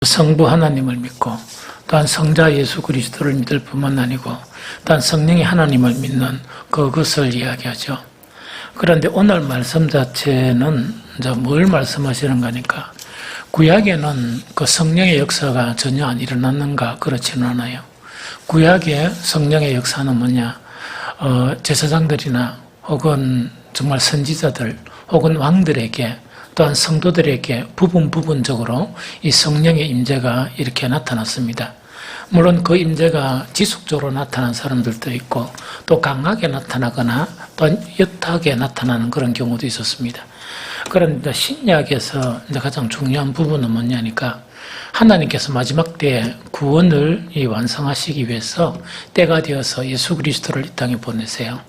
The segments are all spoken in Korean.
성부 하나님을 믿고 또한 성자 예수 그리스도를 믿을 뿐만 아니고 또한 성령의 하나님을 믿는 그것을 이야기하죠. 그런데 오늘 말씀 자체는 이제 뭘 말씀하시는 거니까 구약에는 그 성령의 역사가 전혀 안 일어났는가? 그렇지는 않아요. 구약의 성령의 역사는 뭐냐? 제사장들이나 혹은 정말 선지자들 혹은 왕들에게 또한 성도들에게 부분적으로 이 성령의 임재가 이렇게 나타났습니다. 물론 그 임재가 지속적으로 나타난 사람들도 있고 또 강하게 나타나거나 또한 옅하게 나타나는 그런 경우도 있었습니다. 그런데 신약에서 이제 가장 중요한 부분은 뭐냐니까 하나님께서 마지막 때에 구원을 완성하시기 위해서 때가 되어서 예수 그리스도를 이 땅에 보내세요.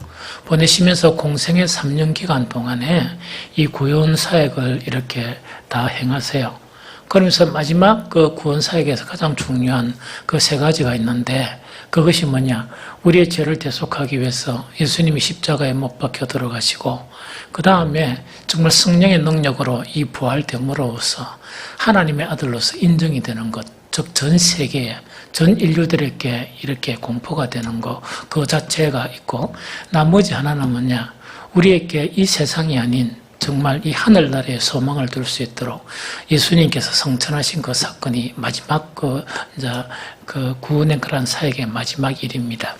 보내시면서 공생의 3년 기간 동안에 이 구원 사역을 이렇게 다 행하세요. 그러면서 마지막 그 구원 사역에서 가장 중요한 그 세 가지가 있는데 그것이 뭐냐? 우리의 죄를 대속하기 위해서 예수님이 십자가에 못 박혀 들어가시고 그 다음에 정말 성령의 능력으로 이 부활됨으로써 하나님의 아들로서 인정이 되는 것, 즉 전 세계에 전 인류들에게 이렇게 공포가 되는 것, 그 자체가 있고 나머지 하나는 뭐냐? 우리에게 이 세상이 아닌 정말 이 하늘나라에 소망을 둘 수 있도록 예수님께서 성천하신 그 사건이 마지막 그 구원의 그런 사역의 마지막 일입니다.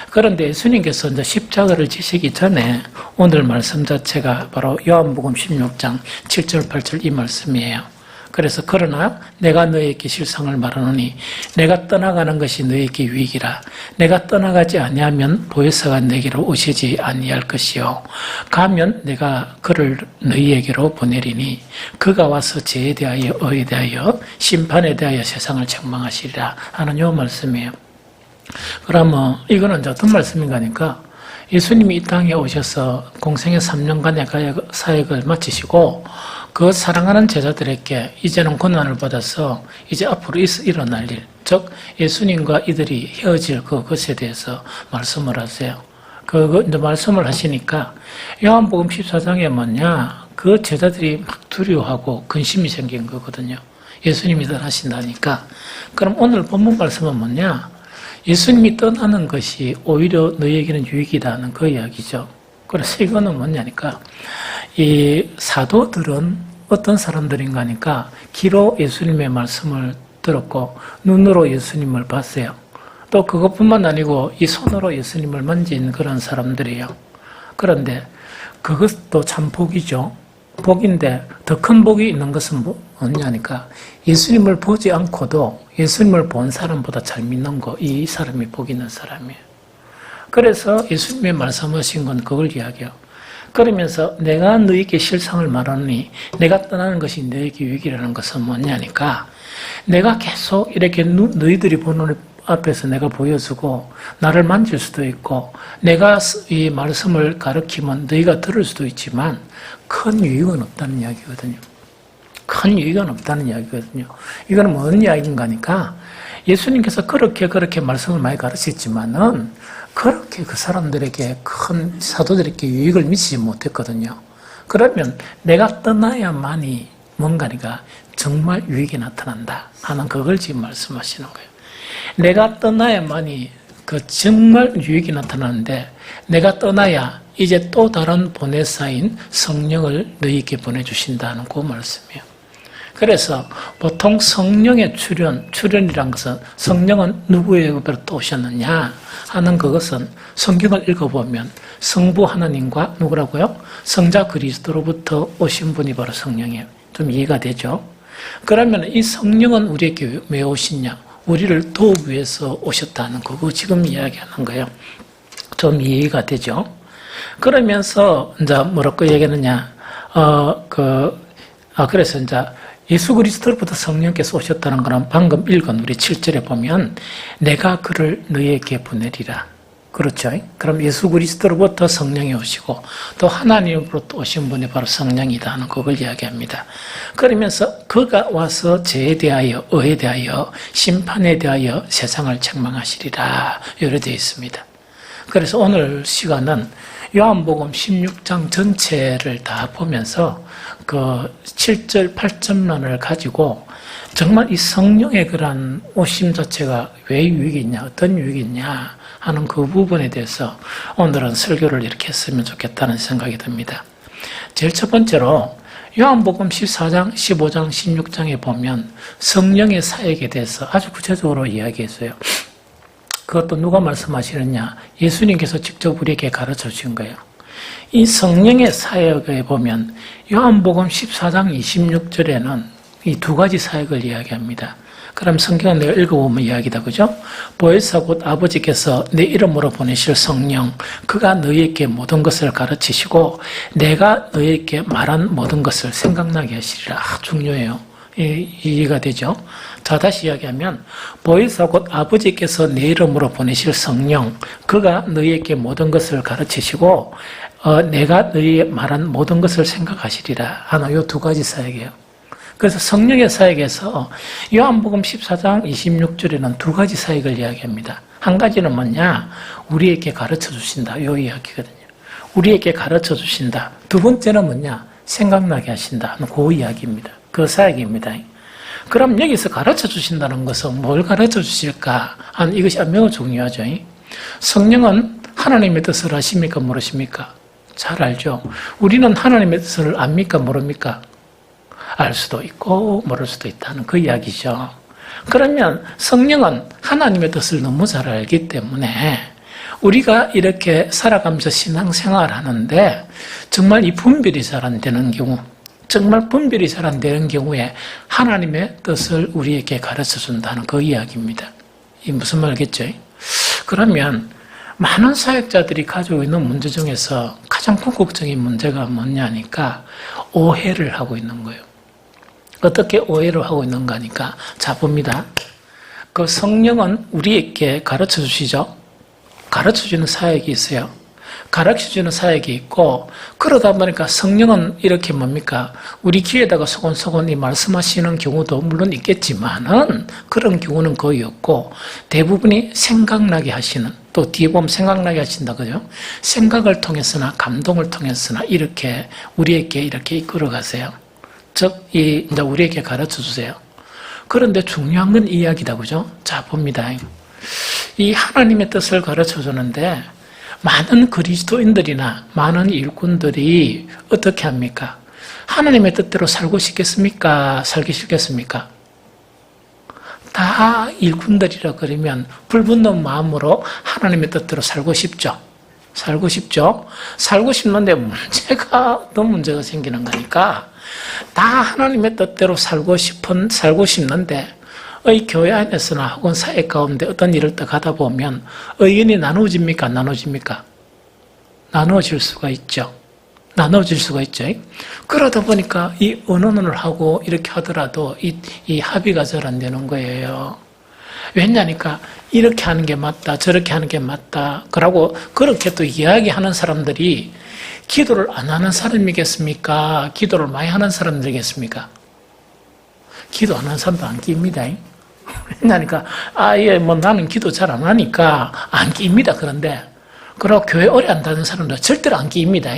그런데 예수님께서 이제 십자가를 지시기 전에 오늘 말씀 자체가 바로 요한복음 16장 7절 8절 이 말씀이에요. 그래서 그러나 내가 너희에게 실상을 말하노니 내가 떠나가는 것이 너희에게 유익이라. 내가 떠나가지 아니하면 보혜사가 내게로 오시지 아니할 것이요 가면 내가 그를 너희에게로 보내리니 그가 와서 죄에 대하여 의에 대하여 심판에 대하여 세상을 책망하시리라 하는 요 말씀이에요. 그러면 이거는 이제 어떤 말씀인가 하니까 예수님이 이 땅에 오셔서 공생의 3년간의 사역을 마치시고 그 사랑하는 제자들에게 이제는 고난을 받아서 이제 앞으로 일어날 일, 즉 예수님과 이들이 헤어질 그것에 대해서 말씀을 하세요. 이제 말씀을 하시니까 요한복음 14장에 뭐냐? 그 제자들이 막 두려워하고 근심이 생긴 거거든요. 예수님이 떠나신다니까. 그럼 오늘 본문 말씀은 뭐냐? 예수님이 떠나는 것이 오히려 너희에게는 유익이다는 그 이야기죠. 그래서 이거는 뭐냐니까 이 사도들은 어떤 사람들인가 하니까 귀로 예수님의 말씀을 들었고 눈으로 예수님을 봤어요. 또 그것뿐만 아니고 이 손으로 예수님을 만진 그런 사람들이에요. 그런데 그것도 참 복이죠. 복인데 더 큰 복이 있는 것은 뭐냐니까 예수님을 보지 않고도 예수님을 본 사람보다 잘 믿는 거, 이 사람이 복 있는 사람이에요. 그래서 예수님의 말씀하신 건 그걸 이야기해요. 그러면서 내가 너희에게 실상을 말하니 내가 떠나는 것이 너희에게 유익이라는 것은 뭐냐니까 내가 계속 이렇게 너희들이 보는 앞에서 내가 보여주고 나를 만질 수도 있고 내가 이 말씀을 가르치면 너희가 들을 수도 있지만 큰 유익은 없다는 이야기거든요. 큰 유익은 없다는 이야기거든요. 이거는 뭔 이야기인가 하니까 예수님께서 그렇게 말씀을 많이 가르쳤지만은 그렇게 그 사람들에게 큰 사도들에게 유익을 미치지 못했거든요. 그러면 내가 떠나야만이 뭔가니까 정말 유익이 나타난다 하는 그걸 지금 말씀하시는 거예요. 내가 떠나야만이 그 정말 유익이 나타나는데 내가 떠나야 이제 또 다른 보혜사인 성령을 너희에게 보내주신다는 그 말씀이에요. 그래서 보통 성령의 출현이란 것은 성령은 누구에게로부터 오셨느냐 하는 그것은 성경을 읽어보면 성부 하나님과 누구라고요? 성자 그리스도로부터 오신 분이 바로 성령이에요. 좀 이해가 되죠? 그러면 이 성령은 우리에게 왜 오시냐? 우리를 도우기 위해서 오셨다는 그거 지금 이야기하는 거예요. 좀 이해가 되죠? 그러면서 이제 뭐라고 얘기하느냐? 그래서 이제 예수 그리스도로부터 성령께서 오셨다는 거는 방금 읽은 우리 7절에 보면 내가 그를 너희에게 보내리라. 그렇죠? 그럼 예수 그리스도로부터 성령이 오시고 또 하나님으로부터 오신 분이 바로 성령이다 하는 그걸 이야기합니다. 그러면서 그가 와서 죄에 대하여 의에 대하여 심판에 대하여 세상을 책망하시리라 이렇게 되어 있습니다. 그래서 오늘 시간은 요한복음 16장 전체를 다 보면서 그 7절 8절만을 가지고 정말 이 성령의 그런 오심 자체가 왜 유익이 있냐, 어떤 유익이 있냐 하는 그 부분에 대해서 오늘은 설교를 이렇게 했으면 좋겠다는 생각이 듭니다. 제일 첫 번째로 요한복음 14장, 15장, 16장에 보면 성령의 사역에 대해서 아주 구체적으로 이야기했어요. 그것도 누가 말씀하시느냐? 예수님께서 직접 우리에게 가르쳐 주신 거예요. 이 성령의 사역에 보면 요한복음 14장 26절에는 이 두 가지 사역을 이야기합니다. 그럼 성경은 내가 읽어보면 이야기다, 그죠? 보혜사 곧 아버지께서 내 이름으로 보내실 성령, 그가 너희에게 모든 것을 가르치시고 내가 너희에게 말한 모든 것을 생각나게 하시리라. 중요해요. 이해가 되죠? 자, 다시 이야기하면 보혜사 곧 아버지께서 내 이름으로 보내실 성령, 그가 너희에게 모든 것을 가르치시고 내가 너희에 말한 모든 것을 생각하시리라 하는 이 두 가지 사역이에요. 그래서 성령의 사역에서 요한복음 14장 26절에는 두 가지 사역을 이야기합니다. 한 가지는 뭐냐? 우리에게 가르쳐 주신다. 이 이야기거든요. 우리에게 가르쳐 주신다. 두 번째는 뭐냐? 생각나게 하신다. 그 이야기입니다. 그 사역입니다. 그럼 여기서 가르쳐 주신다는 것은 뭘 가르쳐 주실까 하는 이것이 매우 중요하죠. 성령은 하나님의 뜻을 아십니까? 모르십니까? 잘 알죠. 우리는 하나님의 뜻을 압니까? 모릅니까? 알 수도 있고 모를 수도 있다는 그 이야기죠. 그러면 성령은 하나님의 뜻을 너무 잘 알기 때문에 우리가 이렇게 살아가면서 신앙생활을 하는데 정말 이 분별이 잘 안 되는 경우, 정말 분별이 잘 안 되는 경우에 하나님의 뜻을 우리에게 가르쳐 준다는 그 이야기입니다. 이 무슨 말이겠죠? 그러면 많은 사역자들이 가지고 있는 문제 중에서 가장 궁극적인 문제가 뭐냐니까 오해를 하고 있는 거예요. 어떻게 오해를 하고 있는가 하니까 자 봅니다. 그 성령은 우리에게 가르쳐 주시죠. 가르쳐 주는 사역이 있어요. 가르쳐 주는 사역이 있고 그러다 보니까 성령은 이렇게 뭡니까? 우리 귀에다가 소곤소곤 이 말씀하시는 경우도 물론 있겠지만은 그런 경우는 거의 없고 대부분이 생각나게 하시는, 또 뒤에 보면 생각나게 하신다 그죠? 생각을 통해서나 감동을 통해서나 이렇게 우리에게 이렇게 이끌어 가세요. 즉, 이제 우리에게 가르쳐 주세요. 그런데 중요한 건 이야기다, 그죠? 자, 봅니다. 이 하나님의 뜻을 가르쳐 주는데, 많은 그리스도인들이나 많은 일꾼들이 어떻게 합니까? 하나님의 뜻대로 살고 싶겠습니까? 살기 싫겠습니까? 다 일꾼들이라 그러면 불붙는 마음으로 하나님의 뜻대로 살고 싶죠. 살고 싶죠? 살고 싶는데 문제가 생기는 거니까 다 하나님의 뜻대로 살고 싶는데 이 교회 안에서나 혹은 사회 가운데 어떤 일을 딱 하다 보면 의견이 나누어집니까? 안 나누어집니까? 나누어질 수가 있죠. 나누어질 수가 있죠. 그러다 보니까 이 언론을 하고 이렇게 하더라도 이 합의가 잘 안 되는 거예요. 왜냐니까 이렇게 하는 게 맞다, 저렇게 하는 게 맞다. 그러고 그렇게 또 이야기하는 사람들이 기도를 안 하는 사람이겠습니까? 기도를 많이 하는 사람들이겠습니까? 기도 안 하는 사람도 안 낍니다. 왜냐니까 나는 기도 잘 안 하니까 안 낍니다. 그런데 그리고 교회 오래 안 다니는 사람들 절대로 안 낍니다.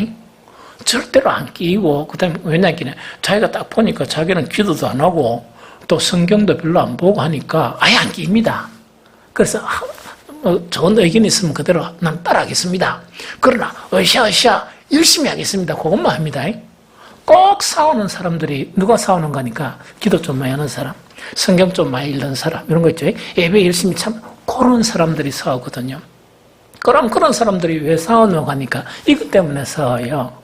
절대로 안 끼고 그다음에 왜냐면 자기가 딱 보니까 자기는 기도도 안 하고 또 성경도 별로 안 보고 하니까 아예 안 낍니다. 그래서 좋은 의견이 있으면 그대로 난 따라하겠습니다. 그러나 으쌰으쌰 열심히 하겠습니다. 그것만 합니다. 꼭 싸우는 사람들이 누가 싸우는 거니까 기도 좀 많이 하는 사람, 성경 좀 많이 읽는 사람 이런 거 있죠. 예배 열심히 참 그런 사람들이 싸우거든요. 그럼 그런 사람들이 왜 싸우냐고 하니까 이것 때문에 싸워요.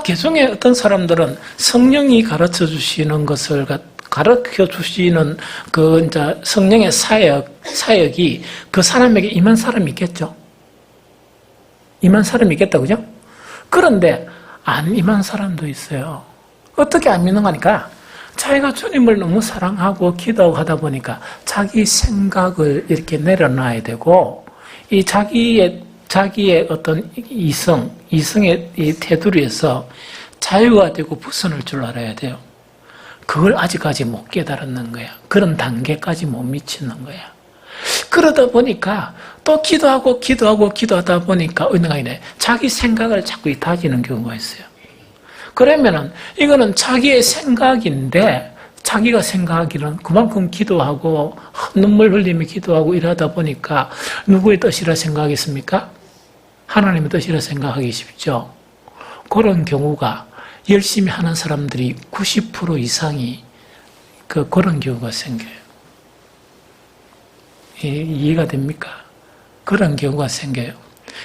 개중에 어떤 사람들은 성령이 가르쳐 주시는 것을 가르쳐 주시는 그 이제 성령의 사역이 그 사람에게 임한 사람이 있겠죠. 임한 사람이 있겠다, 그죠? 그런데 안 임한 사람도 있어요. 어떻게 안 믿는 거니까 자기가 주님을 너무 사랑하고 기도하다 보니까 자기 생각을 이렇게 내려놔야 되고 이 자기의 어떤 이성의 이 테두리에서 자유가 되고 벗어날 줄 알아야 돼요. 그걸 아직까지 못 깨달았는 거야. 그런 단계까지 못 미치는 거야. 그러다 보니까 또 기도하다 보니까 어느 날 자기 생각을 자꾸 다지는 경우가 있어요. 그러면은 이거는 자기의 생각인데 자기가 생각하기는 그만큼 기도하고 눈물 흘리며 기도하고 이러다 보니까 누구의 뜻이라 생각하겠습니까? 하나님의 뜻이라 생각하기 쉽죠. 그런 경우가 열심히 하는 사람들이 90% 이상이 그런 경우가 생겨요. 이해가 됩니까? 그런 경우가 생겨요.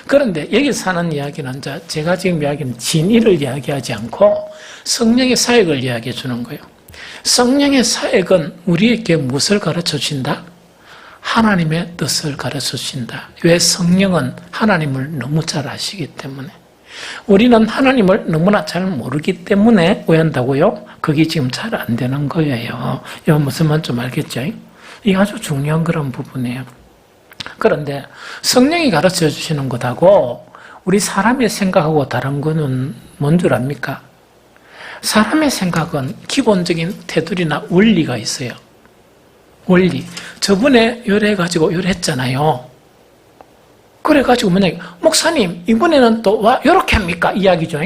그런데 여기서 하는 이야기는 제가 지금 이야기는 진리를 이야기하지 않고 성령의 사역을 이야기해 주는 거예요. 성령의 사역은 우리에게 무엇을 가르쳐 주신다? 하나님의 뜻을 가르쳐 주신다. 왜? 성령은 하나님을 너무 잘 아시기 때문에. 우리는 하나님을 너무나 잘 모르기 때문에 오해한다고요? 그게 지금 잘 안 되는 거예요. 이거 무슨 말인지 좀 알겠죠? 이게 아주 중요한 그런 부분이에요. 그런데 성령이 가르쳐 주시는 것하고 우리 사람의 생각하고 다른 거는 뭔 줄 압니까? 사람의 생각은 기본적인 테두리나 원리가 있어요. 원리. 저번에 요래가지고 요랬잖아요. 그래가지고 뭐냐, 목사님 이번에는 또 와 요렇게 합니까? 이야기죠.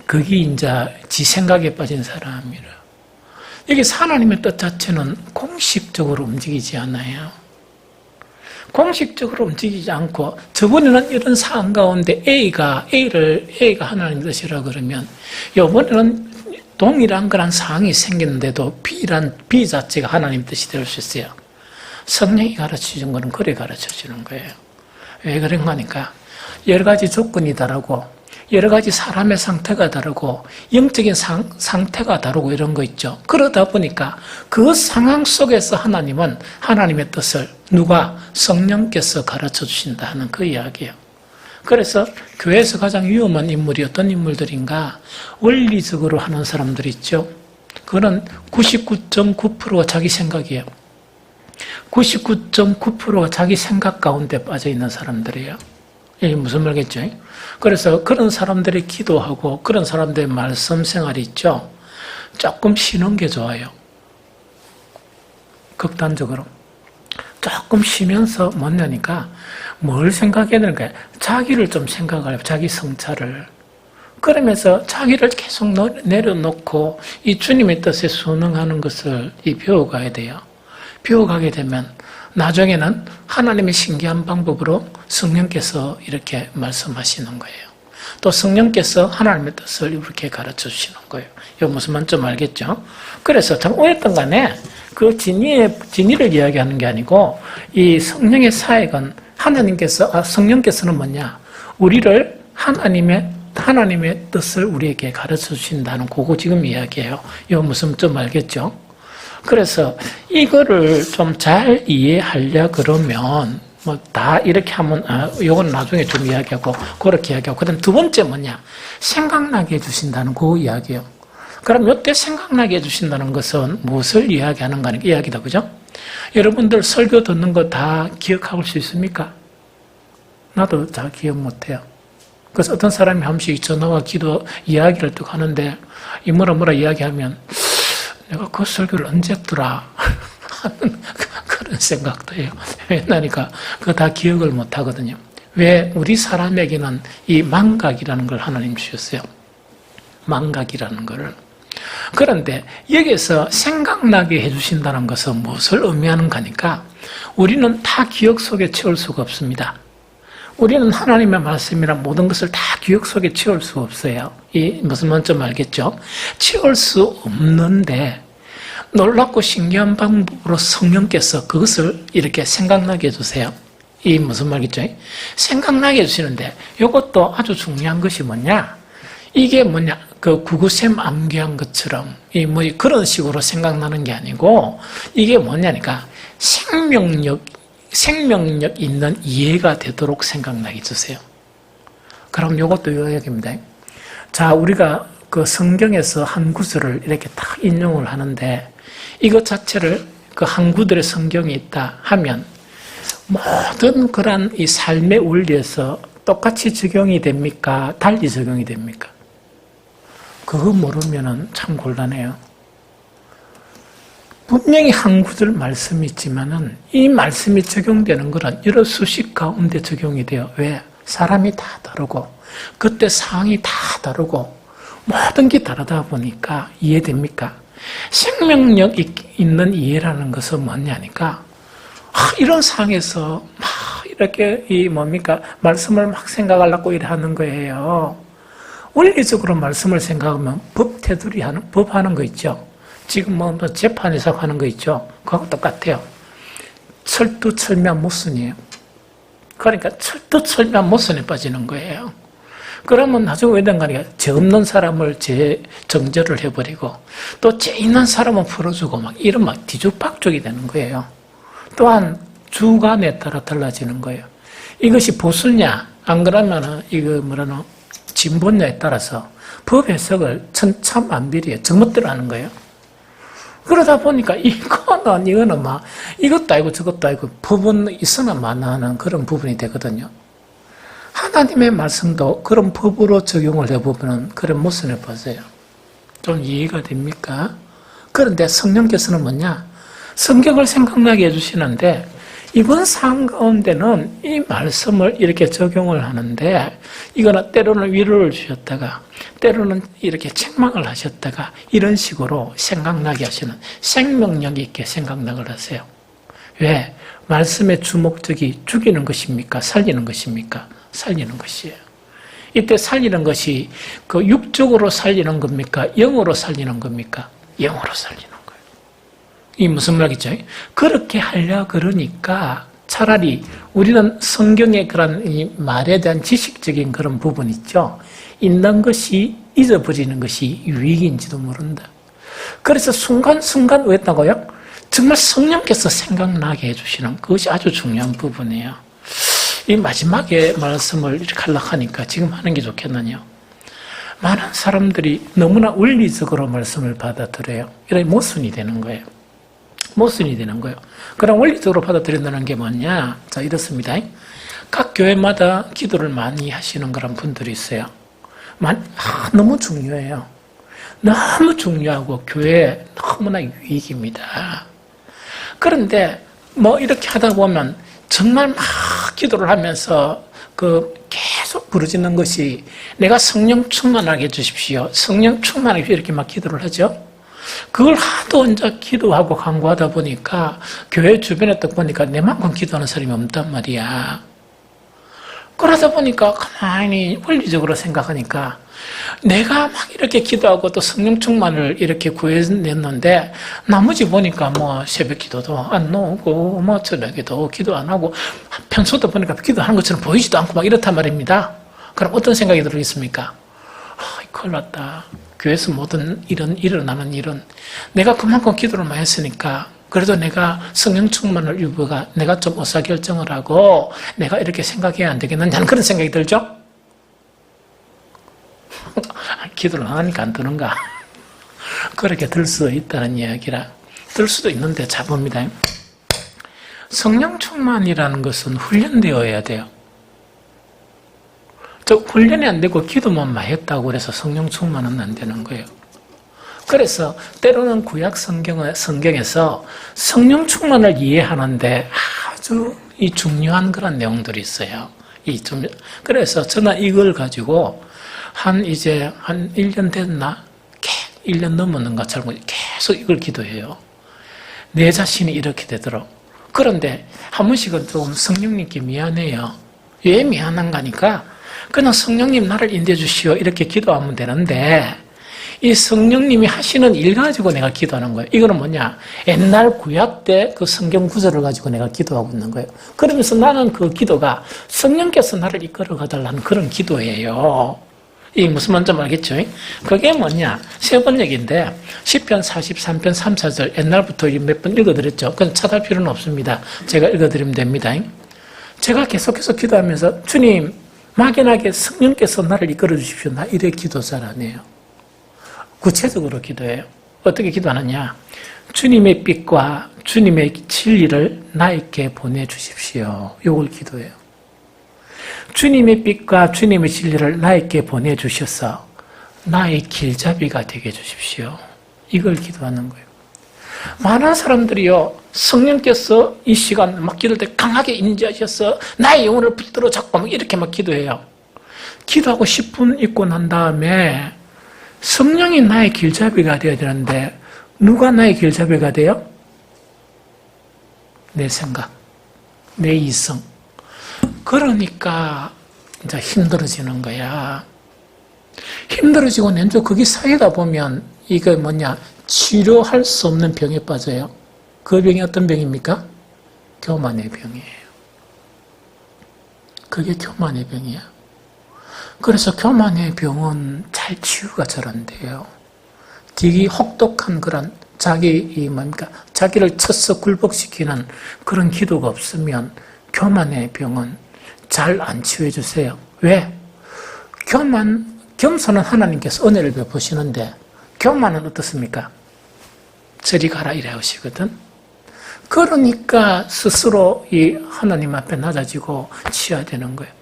그게 이제 지 생각에 빠진 사람이라. 여기 하나님의 뜻 자체는 공식적으로 움직이지 않아요. 공식적으로 움직이지 않고 저번에는 이런 상황 가운데 A가 하나님의 뜻이라 그러면 이번에는 동일한 그런 상황이 생겼는데도 B 자체가 하나님의 뜻이 될 수 있어요. 성령이 가르쳐주는 거는 그래 가르쳐주는 거예요. 왜 그런가 하니까 여러 가지 조건이 다르고 여러 가지 사람의 상태가 다르고 영적인 상태가 다르고 이런 거 있죠. 그러다 보니까 그 상황 속에서 하나님은 하나님의 뜻을 누가? 성령께서 가르쳐 주신다는 그 이야기예요. 그래서 교회에서 가장 위험한 인물이 어떤 인물들인가? 원리적으로 하는 사람들 있죠. 그거는 99.9%가 자기 생각이에요. 99.9%가 자기 생각 가운데 빠져있는 사람들이에요. 이게 무슨 말겠죠? 그래서 그런 사람들이 기도하고 그런 사람들의 말씀 생활이 있죠. 조금 쉬는 게 좋아요. 극단적으로. 조금 쉬면서 뭐냐니까 뭘 생각해야 되는 거야? 자기를 좀 생각해요. 자기 성찰을. 그러면서 자기를 계속 내려놓고 이 주님의 뜻에 순응하는 것을 배워가야 돼요. 배워가게 되면 나중에는 하나님의 신기한 방법으로 성령께서 이렇게 말씀하시는 거예요. 또 성령께서 하나님의 뜻을 이렇게 가르쳐 주시는 거예요. 이거 무슨 말인지 좀 알겠죠? 그래서 참 오해했던 간에 그 진리를 이야기하는 게 아니고 이 성령의 사역은 성령께서는 뭐냐? 우리를 하나님의 뜻을 우리에게 가르쳐 주신다는 그거 지금 이야기해요. 이거 무슨 좀 알겠죠? 그래서 이거를 좀 잘 이해하려 그러면 뭐 다 이렇게 하면 이건 나중에 좀 이야기하고 그렇게 이야기하고 그다음 두 번째 뭐냐? 생각나게 해주신다는 그 이야기예요. 그럼 이때 생각나게 해주신다는 것은 무엇을 이야기하는가 하는 이야기다, 그죠? 여러분들 설교 듣는 거 다 기억할 수 있습니까? 나도 다 기억 못해요. 그래서 어떤 사람이 한 번씩 전화와 기도 이야기를 또 하는데 이 뭐라 이야기하면 내가 그 설교를 언제 했더라 하는 그런 생각도 해요. 왜냐니까 그거 다 기억을 못 하거든요. 왜? 우리 사람에게는 이 망각이라는 걸 하나님 주셨어요. 망각이라는 거를. 그런데 여기서 생각나게 해주신다는 것은 무엇을 의미하는가 하니까 우리는 다 기억 속에 채울 수가 없습니다. 우리는 하나님의 말씀이란 모든 것을 다 기억 속에 채울 수가 없어요. 이 무슨 말인지 좀 알겠죠? 채울 수 없는데 놀랍고 신기한 방법으로 성령께서 그것을 이렇게 생각나게 해주세요. 이 무슨 말이죠? 생각나게 해주시는데 이것도 아주 중요한 것이 뭐냐? 이게 뭐냐? 그 구구셈 암기한 것처럼 그런 식으로 생각나는 게 아니고 이게 뭐냐니까 생명력 있는 이해가 되도록 생각나게 해주세요. 그럼 이것도 요약입니다. 자, 우리가 그 성경에서 한 구절을 이렇게 딱 인용을 하는데 이것 자체를 그 한 구절의 성경이 있다 하면 모든 그런 이 삶의 원리에서 똑같이 적용이 됩니까? 달리 적용이 됩니까? 그거 모르면은 참 곤란해요. 분명히 한 구절 말씀이 있지만은 이 말씀이 적용되는 거는 여러 수식 가운데 적용이 돼요. 왜? 사람이 다 다르고 그때 상황이 다 다르고 모든 게 다르다 보니까 이해됩니까? 생명력 있는 이해라는 것은 뭐냐니까, 이런 상황에서 막 이렇게 말씀을 막 생각하려고 이래 하는 거예요. 원리적으로 말씀을 생각하면 법 하는 거 있죠. 지금 재판에서 하는 거 있죠. 그거하고 똑같아요. 철두철미한 모순이에요. 그러니까 철두철미한 모순에 빠지는 거예요. 그러면 나중에 왜 된가니까 죄 없는 사람을 정죄를 해버리고 또 죄 있는 사람은 풀어주고 이런 뒤죽박죽이 되는 거예요. 또한 주관에 따라 달라지는 거예요. 이것이 보수냐 안 그러면은 진보냐에 따라서 법 해석을 천차만별이에요. 정멋대로 하는 거예요. 그러다 보니까 이거는 이것도 아니고 저것도 아니고 법은 있으나 마나하는 그런 부분이 되거든요. 하나님의 말씀도 그런 법으로 적용을 해보면 그런 모순에 빠져요. 좀 이해가 됩니까? 그런데 성령께서는 뭐냐? 성경을 생각나게 해주시는데 이번 상황 가운데는 이 말씀을 이렇게 적용을 하는데 이거는 때로는 위로를 주셨다가 때로는 이렇게 책망을 하셨다가 이런 식으로 생각나게 하시는 생명력 있게 생각나게 하세요. 왜? 말씀의 주목적이 죽이는 것입니까? 살리는 것입니까? 살리는 것이에요. 이때 살리는 것이 그 육적으로 살리는 겁니까? 영으로 살리는 겁니까? 영으로 살리는 거예요. 이 무슨 말이죠? 그렇게 하려 그러니까 차라리 우리는 성경의 그런 이 말에 대한 지식적인 그런 부분 있죠. 있는 것이 잊어버리는 것이 유익인지도 모른다. 그래서 순간순간 왜 했다고요? 정말 성령께서 생각나게 해주시는 그것이 아주 중요한 부분이에요. 이 마지막에 말씀을 이렇게 하려고 하니까 지금 하는 게 좋겠느냐. 많은 사람들이 너무나 원리적으로 말씀을 받아들여요. 이런 모순이 되는 거예요. 모순이 되는 거예요. 그럼 원리적으로 받아들인다는 게 뭐냐? 자, 이렇습니다. 각 교회마다 기도를 많이 하시는 그런 분들이 있어요. 너무 중요해요. 너무 중요하고 교회에 너무나 유익입니다. 그런데 이렇게 하다 보면 정말 막 기도를 하면서 계속 부르짖는 것이 내가 성령 충만하게 해주십시오. 성령 충만하게 이렇게 막 기도를 하죠. 그걸 하도 혼자 기도하고 간구하다 보니까 교회 주변에 딱 보니까 내만큼 기도하는 사람이 없단 말이야. 그러다 보니까 가만히 원리적으로 생각하니까 내가 막 이렇게 기도하고 또 성령 충만을 이렇게 구해냈는데 나머지 보니까 새벽 기도도 안 나오고 저녁에도 기도 안 하고 평소도 보니까 기도하는 것처럼 보이지도 않고 이렇단 말입니다. 그럼 어떤 생각이 들겠습니까? 큰일 났다. 교회에서 모든 일어나는 일은 내가 그만큼 기도를 많이 했으니까 그래도 내가 성령 충만을 유보가 내가 좀 의사결정을 하고 내가 이렇게 생각해야 안 되겠느냐는 그런 생각이 들죠? 기도를 안 하니까 안 드는가? 그렇게 들 수 있다는 이야기라. 들 수도 있는데 자 봅니다. 성령 충만이라는 것은 훈련되어야 돼요. 훈련이 안 되고 기도만 많이 했다고 그래서 성령 충만은 안 되는 거예요. 그래서 때로는 구약 성경에서 성령 충만을 이해하는데 아주 중요한 그런 내용들이 있어요. 그래서 저는 이걸 가지고 한 1년 됐나? 1년 넘었는 것처럼 계속 이걸 기도해요. 내 자신이 이렇게 되도록. 그런데 한 번씩은 좀 성령님께 미안해요. 왜 미안한가니까 그냥 성령님 나를 인도해 주시오 이렇게 기도하면 되는데 이 성령님이 하시는 일 가지고 내가 기도하는 거예요. 이거는 뭐냐? 옛날 구약 때 그 성경 구절을 가지고 내가 기도하고 있는 거예요. 그러면서 나는 그 기도가 성령께서 나를 이끌어 가달라는 그런 기도예요. 이 무슨 말인지 알겠죠? 그게 뭐냐? 세 번 얘기인데 시편 43편 3, 4절 옛날부터 몇 번 읽어드렸죠. 그건 찾을 필요는 없습니다. 제가 읽어드리면 됩니다. 제가 계속해서 기도하면서 주님 막연하게 성령께서 나를 이끌어 주십시오. 나 이래 기도 잘 안 해요. 구체적으로 기도해요. 어떻게 기도하느냐? 주님의 빛과 주님의 진리를 나에게 보내주십시오. 이걸 기도해요. 주님의 빛과 주님의 진리를 나에게 보내주셔서 나의 길잡이가 되게 해주십시오. 이걸 기도하는 거예요. 많은 사람들이요, 성령께서 이 시간 막 기도할 때 강하게 임재하셔서 나의 영혼을 붙들어 잡고 이렇게 막 기도해요. 기도하고 10분 있고 난 다음에 성령이 나의 길잡이가 되어야 되는데 누가 나의 길잡이가 돼요? 내 생각, 내 이성. 그러니까 이제 힘들어지는 거야. 힘들어지고 내주 거기 쌓이다 보면 이게 뭐냐? 치료할 수 없는 병에 빠져요. 그 병이 어떤 병입니까? 교만의 병이에요. 그게 교만의 병이야. 그래서 교만의 병은 잘 치유가 잘 안 돼요. 되게 혹독한 그런 자기를 쳐서 굴복시키는 그런 기도가 없으면 교만의 병은 잘 안 치유해 주세요. 왜? 겸손은 하나님께서 은혜를 베푸시는데 교만은 어떻습니까? 저리 가라 이래 하시거든. 그러니까 스스로 이 하나님 앞에 낮아지고 치어야 되는 거예요.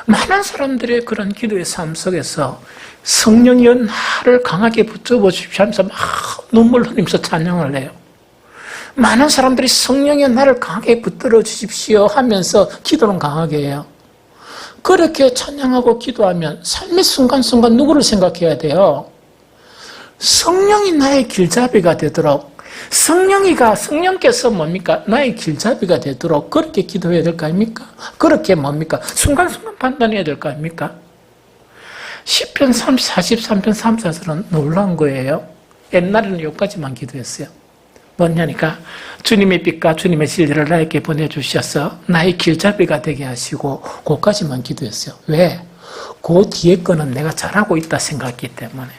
많은 사람들의 그런 기도의 삶 속에서 성령이여 나를 강하게 붙잡아 주십시오 하면서 막 눈물 흘리면서 찬양을 해요. 많은 사람들이 성령이여 나를 강하게 붙들어 주십시오 하면서 기도는 강하게 해요. 그렇게 찬양하고 기도하면 삶의 순간순간 누구를 생각해야 돼요? 성령이 나의 길잡이가 되도록 성령께서 뭡니까? 나의 길잡이가 되도록 그렇게 기도해야 될 거 아닙니까? 그렇게 뭡니까? 순간순간 판단해야 될 거 아닙니까? 시편 43편 3, 4절은 놀라운 거예요. 옛날에는 여기까지만 기도했어요. 뭐냐니까 주님의 빛과 주님의 진리를 나에게 보내주셔서 나의 길잡이가 되게 하시고 그것까지만 기도했어요. 왜? 그 뒤에 거는 내가 잘하고 있다 생각했기 때문에.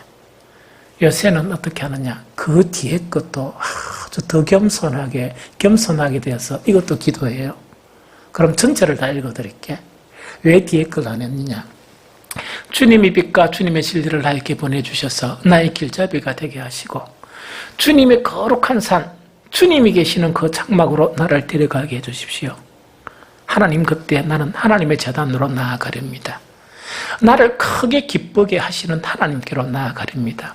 요새는 어떻게 하느냐? 그 뒤에 것도 아주 더 겸손하게 되어서 이것도 기도해요. 그럼 전체를 다 읽어드릴게. 왜 뒤에 걸 안 했느냐? 주님의 빛과 주님의 진리를 나에게 보내주셔서 나의 길잡이가 되게 하시고 주님의 거룩한 산, 주님이 계시는 그 장막으로 나를 데려가게 해주십시오. 하나님 그때 나는 하나님의 제단으로 나아가렵니다. 나를 크게 기쁘게 하시는 하나님께로 나아가렵니다.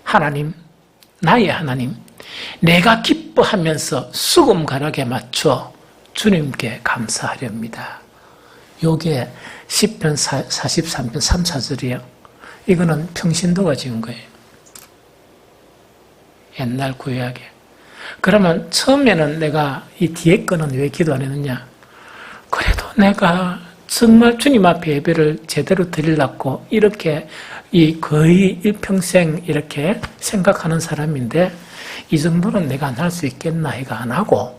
하나님, 나의 하나님, 내가 기뻐하면서 수금가락에 맞춰 주님께 감사하렵니다. 요게 시편 43편 3, 4절이에요. 이거는 평신도가 지은 거예요. 옛날 구약에. 그러면 처음에는 내가 이 뒤에 거는 왜 기도 안 했느냐? 그래도 내가 정말 주님 앞에 예배를 제대로 드리려고 이렇게 거의 일평생 이렇게 생각하는 사람인데 이 정도는 내가 안 할 수 있겠나 해가 안 하고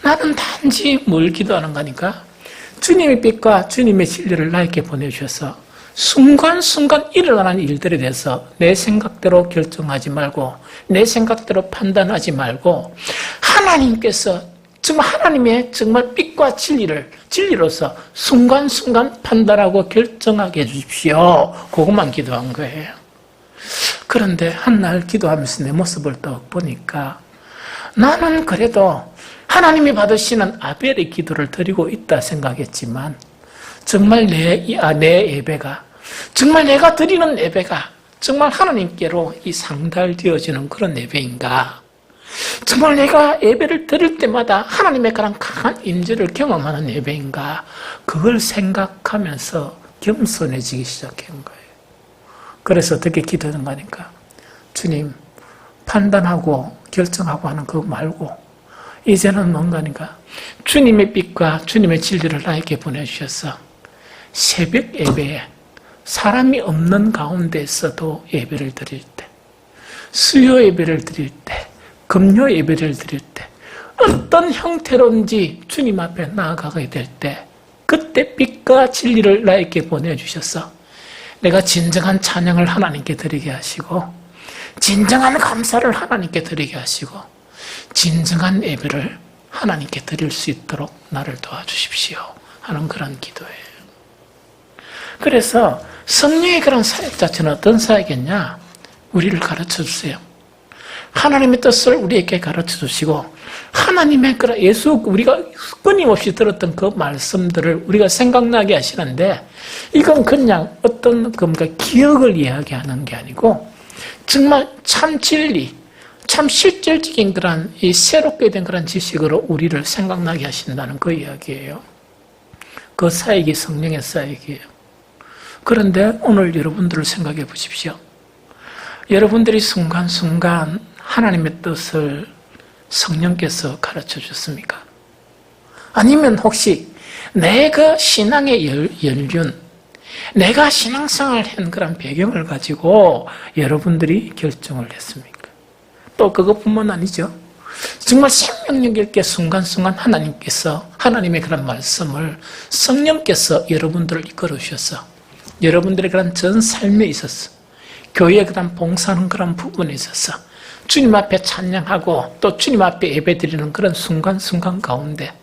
나는 단지 뭘 기도하는 거니까 주님의 빛과 주님의 진리를 나에게 보내주셔서 순간순간 일어나는 일들에 대해서 내 생각대로 결정하지 말고 내 생각대로 판단하지 말고 하나님께서 정말 하나님의 정말 빛과 진리로서 순간순간 판단하고 결정하게 해주십시오. 그것만 기도한 거예요. 그런데 한날 기도하면서 내 모습을 딱 보니까 나는 그래도 하나님이 받으시는 아벨의 기도를 드리고 있다 생각했지만 정말 내 예배가 정말 내가 드리는 예배가 정말 하나님께로 이 상달되어지는 그런 예배인가? 정말 내가 예배를 드릴 때마다 하나님의 그런 강한 임재를 경험하는 예배인가? 그걸 생각하면서 겸손해지기 시작한 거예요. 그래서 어떻게 기도하는 거니까 주님 판단하고 결정하고 하는 그거 말고 이제는 뭔가니까 주님의 빛과 주님의 진리를 나에게 보내주셔서 새벽 예배에 사람이 없는 가운데서도 예배를 드릴 때, 수요 예배를 드릴 때, 금요 예배를 드릴 때, 어떤 형태로든지 주님 앞에 나아가게 될 때, 그때 빛과 진리를 나에게 보내주셔서 내가 진정한 찬양을 하나님께 드리게 하시고, 진정한 감사를 하나님께 드리게 하시고, 진정한 예배를 하나님께 드릴 수 있도록 나를 도와주십시오 하는 그런 기도예요. 그래서 성령의 그런 사역 자체는 어떤 사역이냐? 우리를 가르쳐 주세요. 하나님의 뜻을 우리에게 가르쳐 주시고 하나님의 그런 우리가 끊임없이 들었던 그 말씀들을 우리가 생각나게 하시는데 이건 그냥 어떤 기억을 이야기하는 게 아니고 정말 참 진리, 참 실질적인 그런 이 새롭게 된 그런 지식으로 우리를 생각나게 하신다는 그 이야기예요. 그 사역이 성령의 사역이에요. 그런데 오늘 여러분들을 생각해 보십시오. 여러분들이 순간순간 하나님의 뜻을 성령께서 가르쳐 줬습니까? 아니면 혹시 내가 신앙의 연륜, 내가 신앙생활을 한 그런 배경을 가지고 여러분들이 결정을 했습니까? 또 그것뿐만 아니죠. 정말 생명력 있게 순간순간 하나님께서 하나님의 그런 말씀을 성령께서 여러분들을 이끌어 주셔서 여러분들의 그런 전 삶에 있어서 교회에 그런 봉사하는 그런 부분에 있어서 주님 앞에 찬양하고 또 주님 앞에 예배드리는 그런 순간순간 가운데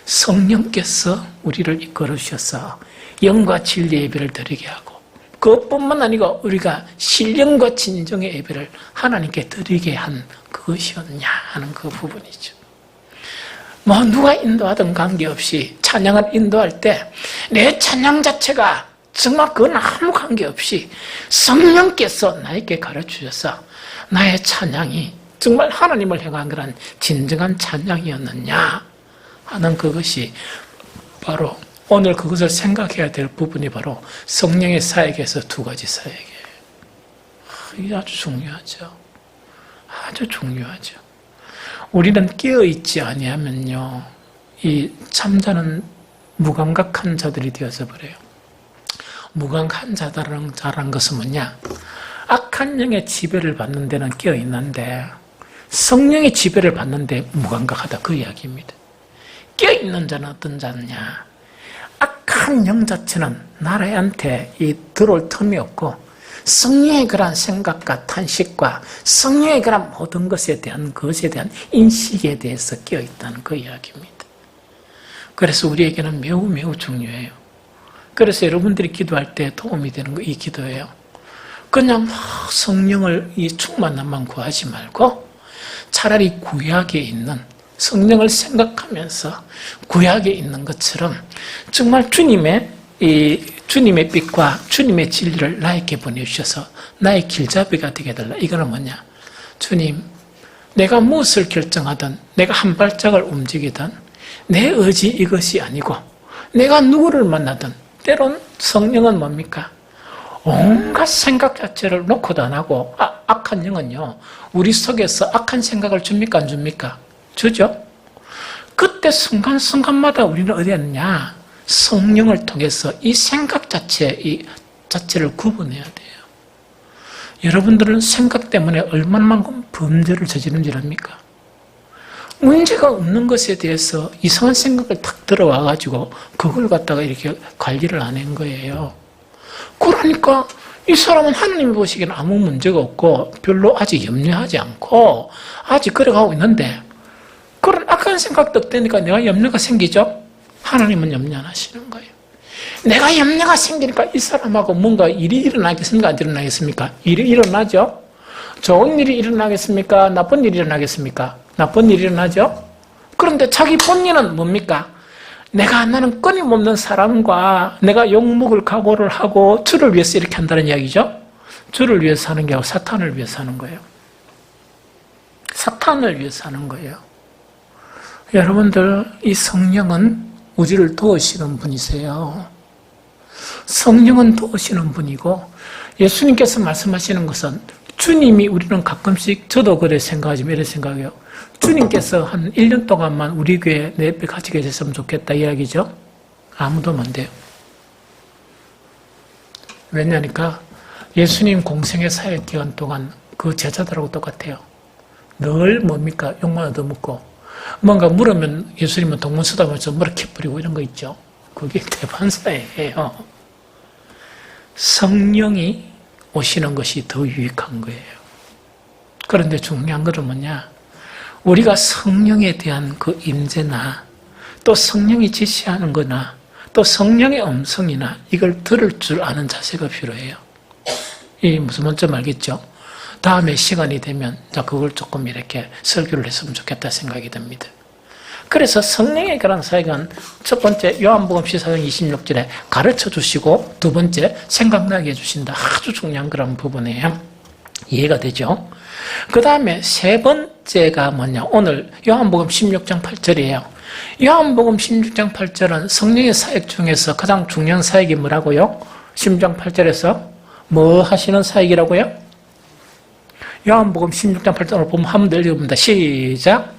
성령께서 우리를 이끌어 주셔서 영과 진리의 예배를 드리게 하고 그것뿐만 아니고 우리가 신령과 진정의 예배를 하나님께 드리게 한 그것이었냐 하는 그 부분이죠. 뭐 누가 인도하든 관계없이 찬양을 인도할 때 내 찬양 자체가 정말 그건 아무 관계없이 성령께서 나에게 가르쳐주셔서 나의 찬양이 정말 하나님을 향한 그런 진정한 찬양이었느냐 하는 그것이 바로 오늘 그것을 생각해야 될 부분이 바로 성령의 사역에서 두 가지 사역이에요. 이게 아주 중요하죠. 아주 중요하죠. 우리는 깨어있지 아니하면요, 이 잠자는 무감각한 자들이 되어서 그래요. 무감각한 자라는 것은 뭐냐? 악한 영의 지배를 받는 데는 깨어있는데 성령의 지배를 받는데 무감각하다 그 이야기입니다. 깨어있는 자는 어떤 자냐? 악한 영 자체는 나라한테 들어올 틈이 없고 성령의 그런 생각과 탄식과 성령의 그런 모든 것에 대한 인식에 대해서 깨어있다는 그 이야기입니다. 그래서 우리에게는 매우 매우 중요해요. 그래서 여러분들이 기도할 때 도움이 되는 거 이 기도예요. 그냥 성령을 이 충만함만 구하지 말고 차라리 구약에 있는 성령을 생각하면서 구약에 있는 것처럼 정말 주님의 빛과 주님의 진리를 나에게 보내주셔서 나의 길잡이가 되게 해달라. 이거는 뭐냐? 주님, 내가 무엇을 결정하든 내가 한 발짝을 움직이든 내 의지 이것이 아니고 내가 누구를 만나든 때론 성령은 뭡니까? 온갖 생각 자체를 놓고도 안 하고 악한 영은요 우리 속에서 악한 생각을 줍니까 안 줍니까? 주죠. 그때 순간순간마다 우리는 어디 했느냐? 성령을 통해서 이 생각 자체를 구분해야 돼요. 여러분들은 생각 때문에 얼마만큼 범죄를 저지른 줄 압니까? 문제가 없는 것에 대해서 이상한 생각을 탁 들어와가지고 그걸 갖다가 이렇게 관리를 안 한 거예요. 그러니까 이 사람은 하나님이 보시기에는 아무 문제가 없고 별로 아직 염려하지 않고 아직 그래가고 있는데 그런 악한 생각도 되니까 내가 염려가 생기죠? 하나님은 염려 안 하시는 거예요. 내가 염려가 생기니까 이 사람하고 뭔가 일이 일어나겠습니까? 안 일어나겠습니까? 일이 일어나죠? 좋은 일이 일어나겠습니까? 나쁜 일이 일어나겠습니까? 나쁜 일이 일어나죠? 그런데 자기 본인은 뭡니까? 내가 나는 끊임없는 사람과 내가 욕먹을 각오를 하고 주를 위해서 이렇게 한다는 이야기죠? 주를 위해서 하는 게 아니고 사탄을 위해서 하는 거예요. 사탄을 위해서 하는 거예요. 여러분들, 이 성령은 우리를 도우시는 분이세요. 성령은 도우시는 분이고 예수님께서 말씀하시는 것은 주님이 우리는 가끔씩 저도 그래 생각하지만 이런 생각해요. 주님께서 한 1년 동안만 우리 교회 내 옆에 같이 계셨으면 좋겠다 이야기죠. 아무도 안 돼요. 왜냐니까 예수님 공생의 사역 기간 동안 그 제자들하고 똑같아요. 늘 뭡니까? 욕만 얻어먹고 뭔가 물으면 예수님은 동문서답하면서 뭐라 캐뿌리고 이런 거 있죠. 그게 대반사예요. 성령이 오시는 것이 더 유익한 거예요. 그런데 중요한 것은 뭐냐? 우리가 성령에 대한 그 임재나 또 성령이 지시하는 거나 또 성령의 음성이나 이걸 들을 줄 아는 자세가 필요해요. 이 무슨 뭔지 알겠죠? 다음에 시간이 되면 그걸 조금 이렇게 설교를 했으면 좋겠다 생각이 듭니다. 그래서 성령의 그런 사역은 첫 번째 요한복음 14장 26절에 가르쳐 주시고 두 번째 생각나게 해주신다. 아주 중요한 그런 부분이에요. 이해가 되죠? 그 다음에 세 번째가 뭐냐? 오늘 요한복음 16장 8절이에요. 요한복음 16장 8절은 성령의 사역 중에서 가장 중요한 사역이 뭐라고요? 16장 8절에서 뭐 하시는 사역이라고요? 요한복음 16장 8절을 보면 한번 읽어봅니다. 시작.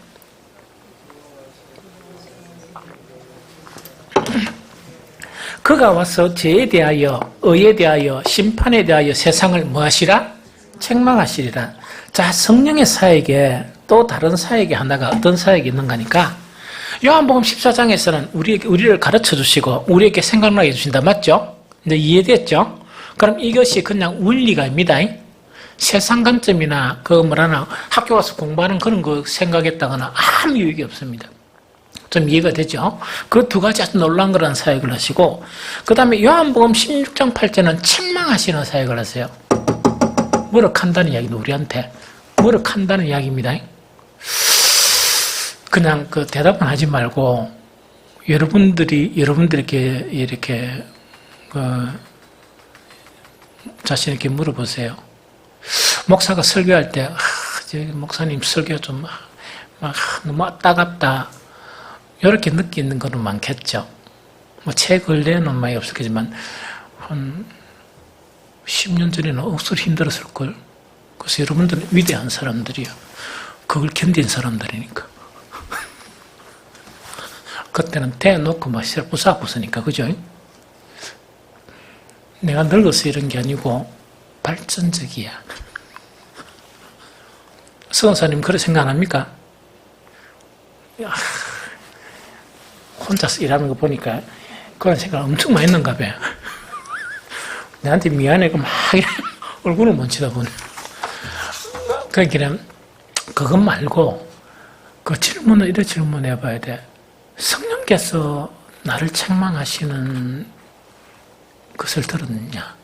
그가 와서 죄에 대하여, 의에 대하여, 심판에 대하여 세상을 뭐하시라? 책망하시리라. 자, 성령의 사역에 또 다른 사역이 하나가 어떤 사역이 있는가 하니까 요한복음 14장에서는 우리를 가르쳐 주시고 우리에게 생각나게 해주신다. 맞죠? 이제 이해됐죠? 그럼 이것이 그냥 원리가 아닙니다. 세상 관점이나 학교 가서 공부하는 그런 거 생각했다거나 아무 유익이 없습니다. 좀 이해가 되죠? 그 두 가지 아주 놀라운 거라는 사역을 하시고, 그 다음에 요한복음 16장 8절은 책망하시는 사역을 하세요. 뭐라한다는 이야기도 우리한테 뭐라한다는 이야기입니다. 그냥 그 대답은 하지 말고 여러분들께 이렇게 자신에게 물어보세요. 목사가 설교할 때 목사님 설교 좀 너무 따갑다 이렇게 느끼는 거는 많겠죠. 뭐 최근에는 많이 없었겠지만 한 10년 전에는 억수로 힘들었을걸. 그래서 여러분들은 위대한 사람들이야. 그걸 견딘 사람들이니까. 그때는 대놓고 막 부사부으니까, 그죠? 내가 늙어서 이런 게 아니고 발전적이야. 서원사님 그렇게 생각 안 합니까? 혼자서 일하는 거 보니까 그런 생각 엄청 많이 했는가 봐요. 나한테 미안해. 막 얼굴을 못 쳐다보네. 그러니까 그것 말고 그 질문을 이런 질문 해봐야 돼. 성령께서 나를 책망하시는 것을 들었느냐?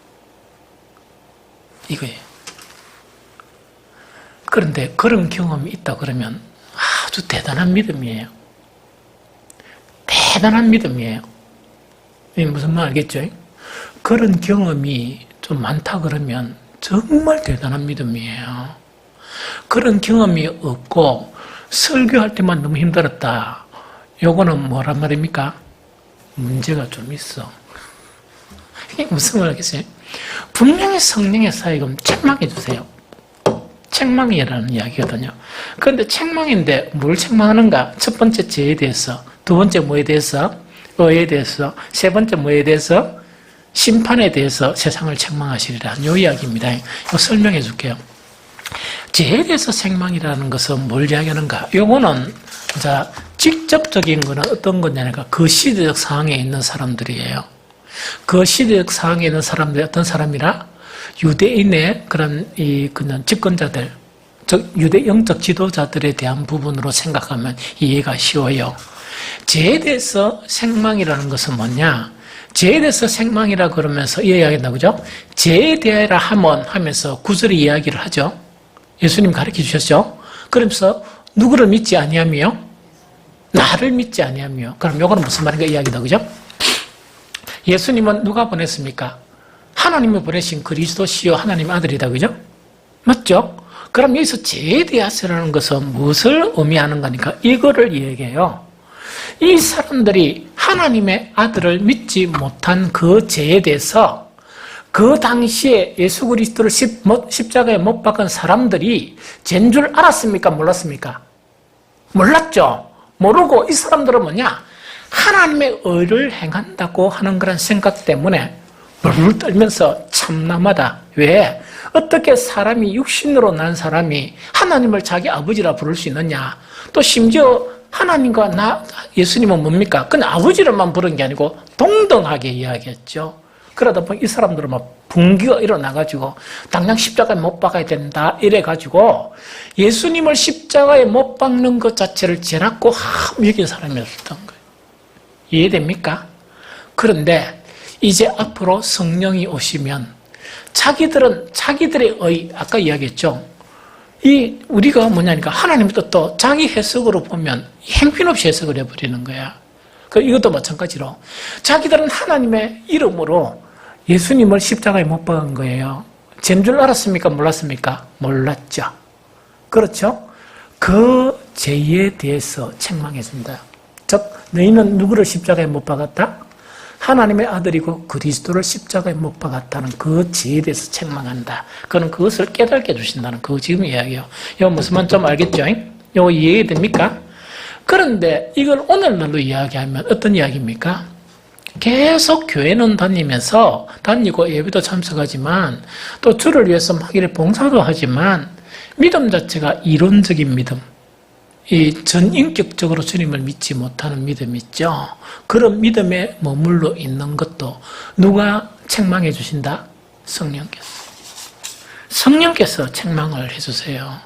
이거예요. 그런데 그런 경험이 있다 그러면 아주 대단한 믿음이에요. 대단한 믿음이에요. 이게 무슨 말 알겠죠? 그런 경험이 좀 많다 그러면 정말 대단한 믿음이에요. 그런 경험이 없고 설교할 때만 너무 힘들었다. 요거는 뭐란 말입니까? 문제가 좀 있어. 이게 무슨 말 알겠어요? 분명히 성령의 사역은 책망해 주세요. 책망이라는 이야기거든요. 그런데 책망인데 뭘 책망하는가? 첫 번째 죄에 대해서, 두 번째 뭐에 대해서? 의에 대해서, 세 번째 뭐에 대해서? 심판에 대해서 세상을 책망하시리라. 이 이야기입니다. 이거 설명해 줄게요. 죄에 대해서 책망이라는 것은 뭘 이야기하는가? 요거는 자, 직접적인 거는 어떤 거냐니까 그 시대적 상황에 있는 사람들이에요. 그 시대적 상황에 있는 사람들이 어떤 사람이라? 유대인의 그냥 집권자들, 즉 유대 영적 지도자들에 대한 부분으로 생각하면 이해가 쉬워요. 죄에 대해서 책망이라는 것은 뭐냐? 죄에 대해서 책망이라 그러면서 이야기한다, 그죠? 죄에 대하여라 하면서 구절의 이야기를 하죠. 예수님 가르쳐 주셨죠? 그러면서 누구를 믿지 아니하며 나를 믿지 아니하며. 그럼 이거는 무슨 말인가 이야기다, 그죠? 예수님은 누가 보냈습니까? 하나님이 보내신 그리스도시요 하나님의 아들이다, 그죠? 맞죠? 그럼 여기서 죄에 대하여라는 것은 무엇을 의미하는 거니까 이거를 얘기해요. 이 사람들이 하나님의 아들을 믿지 못한 그 죄에 대해서 그 당시에 예수 그리스도를 십자가에 못 박은 사람들이 죄인 줄 알았습니까? 몰랐습니까? 몰랐죠? 모르고 이 사람들은 뭐냐? 하나님의 의를 행한다고 하는 그런 생각 때문에 물물 떨면서 참남하다. 왜? 어떻게 사람이 육신으로 난 사람이 하나님을 자기 아버지라 부를 수 있느냐? 또 심지어 하나님과 예수님은 뭡니까? 그냥 아버지를만 부른 게 아니고 동등하게 이야기했죠. 그러다 보니 이 사람들은 막 분기가 일어나가지고 당장 십자가에 못 박아야 된다 이래가지고 예수님을 십자가에 못 박는 것 자체를 죄라고 여긴 사람이었던 거예요. 이해됩니까? 그런데 이제 앞으로 성령이 오시면 자기들의 의, 아까 이야기했죠. 우리가 뭐냐니까 하나님의 뜻도 자기 해석으로 보면 형편없이 해석을 해버리는 거야. 이것도 마찬가지로 자기들은 하나님의 이름으로 예수님을 십자가에 못 박은 거예요. 죄인 줄 알았습니까? 몰랐습니까? 몰랐죠. 그렇죠? 그 죄에 대해서 책망했습니다. 즉 너희는 누구를 십자가에 못 박았다? 하나님의 아들이고 그리스도를 십자가에 못 박았다는 그 지에 대해서 책망한다. 그는 그것을 깨닫게 해주신다는 그 지금 이야기예요. 이거 무슨 말 좀 알겠죠? 이거 이해됩니까? 그런데 이걸 오늘날로 이야기하면 어떤 이야기입니까? 계속 교회는 다니고 예배도 참석하지만 또 주를 위해서 막 이렇게 봉사도 하지만 믿음 자체가 이론적인 믿음, 이 전인격적으로 주님을 믿지 못하는 믿음 있죠. 그런 믿음에 머물러 있는 것도 누가 책망해 주신다? 성령께서 책망을 해주세요.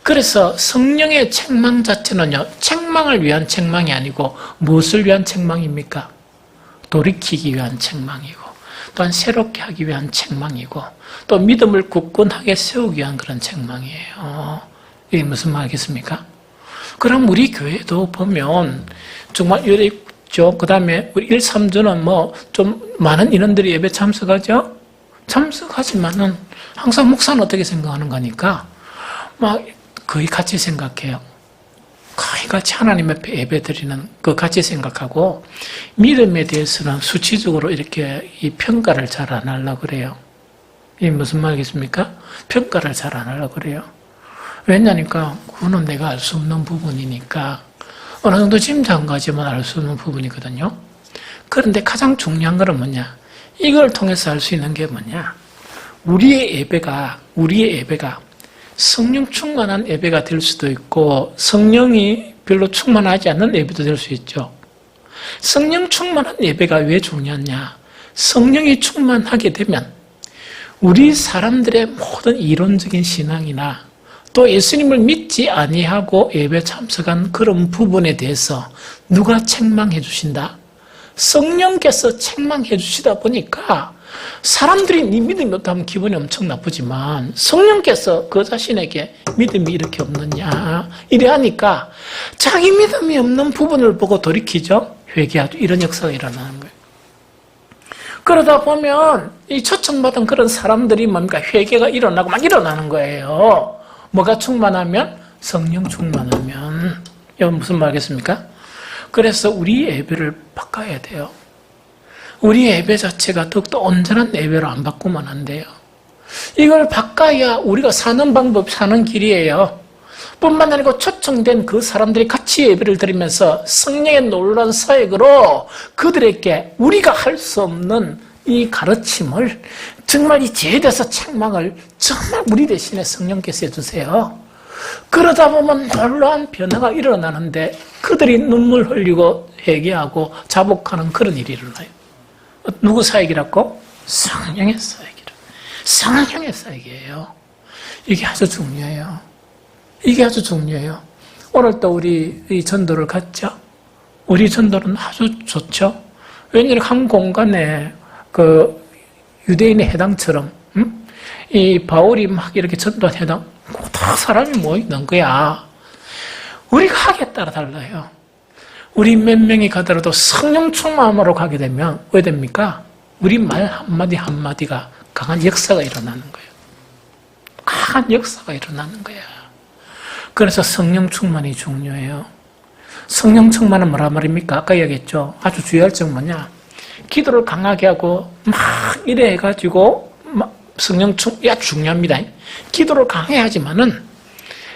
그래서 성령의 책망 자체는요, 책망을 위한 책망이 아니고 무엇을 위한 책망입니까? 돌이키기 위한 책망이고, 또한 새롭게 하기 위한 책망이고, 또 믿음을 굳건하게 세우기 위한 그런 책망이에요. 이게 무슨 말이겠습니까? 그럼 우리 교회도 보면 정말 이래 있죠. 그 다음에 우리 1, 3주는 뭐 좀 많은 인원들이 예배 참석하죠? 참석하지만은 항상 목사는 어떻게 생각하는 거니까 막 거의 같이 생각해요. 거의 같이 하나님 앞에 예배 드리는 그 같이 생각하고 믿음에 대해서는 수치적으로 이렇게 이 평가를 잘 안 하려고 그래요. 이게 무슨 말이겠습니까? 평가를 잘 안 하려고 그래요. 왜냐니까 그거는 내가 알 수 없는 부분이니까 어느 정도 짐작한 거지만 알 수 없는 부분이거든요. 그런데 가장 중요한 것은 뭐냐? 이걸 통해서 알 수 있는 게 뭐냐? 우리의 예배가 성령 충만한 예배가 될 수도 있고 성령이 별로 충만하지 않는 예배도 될 수 있죠. 성령 충만한 예배가 왜 중요하냐? 성령이 충만하게 되면 우리 사람들의 모든 이론적인 신앙이나 또 예수님을 믿지 아니하고 예배 참석한 그런 부분에 대해서 누가 책망해 주신다? 성령께서 책망해 주시다 보니까 사람들이 네 믿음이 없다면 기분이 엄청 나쁘지만 성령께서 그 자신에게 믿음이 이렇게 없느냐 이래 하니까 자기 믿음이 없는 부분을 보고 돌이키죠. 회개하죠. 이런 역사가 일어나는 거예요. 그러다 보면 이 초청받은 그런 사람들이 뭡니까? 회개가 일어나고 막 일어나는 거예요. 뭐가 충만하면? 성령 충만하면. 이건 무슨 말이겠습니까? 그래서 우리 예배를 바꿔야 돼요. 우리 예배 자체가 더욱더 온전한 예배로 안 바꾸면 안 돼요. 이걸 바꿔야 우리가 사는 방법, 사는 길이에요. 뿐만 아니고 초청된 그 사람들이 같이 예배를 드리면서 성령의 놀라운 사역으로 그들에게 우리가 할 수 없는 이 가르침을 정말 이 죄에 대해서 책망을 정말 우리 대신에 성령께서 해주세요. 그러다 보면 놀라운 변화가 일어나는데 그들이 눈물 흘리고 회개하고 자복하는 그런 일이 일어나요. 누구 사역이라고? 성령의 사역이라. 성령의 사역이에요. 이게 아주 중요해요. 이게 아주 중요해요. 오늘 또 우리 이 전도를 갔죠? 우리 전도는 아주 좋죠? 왜냐하면 한 공간에 그 유대인의 회당처럼, 이 바울이 막 이렇게 전도한 회당, 다 사람이 모이는 거야. 우리가 하기에 따라 달라요. 우리 몇 명이 가더라도 성령 충만함으로 가게 되면 왜 됩니까? 우리 말 한마디 한마디가 강한 역사가 일어나는 거예요. 강한 역사가 일어나는 거야. 그래서 성령 충만이 중요해요. 성령 충만은 뭐라 말입니까? 아까 얘기했죠. 아주 주의할 점 뭐냐? 기도를 강하게 하고 막 이래 해가지고 성령 충만이 중요합니다. 기도를 강하게 하지만은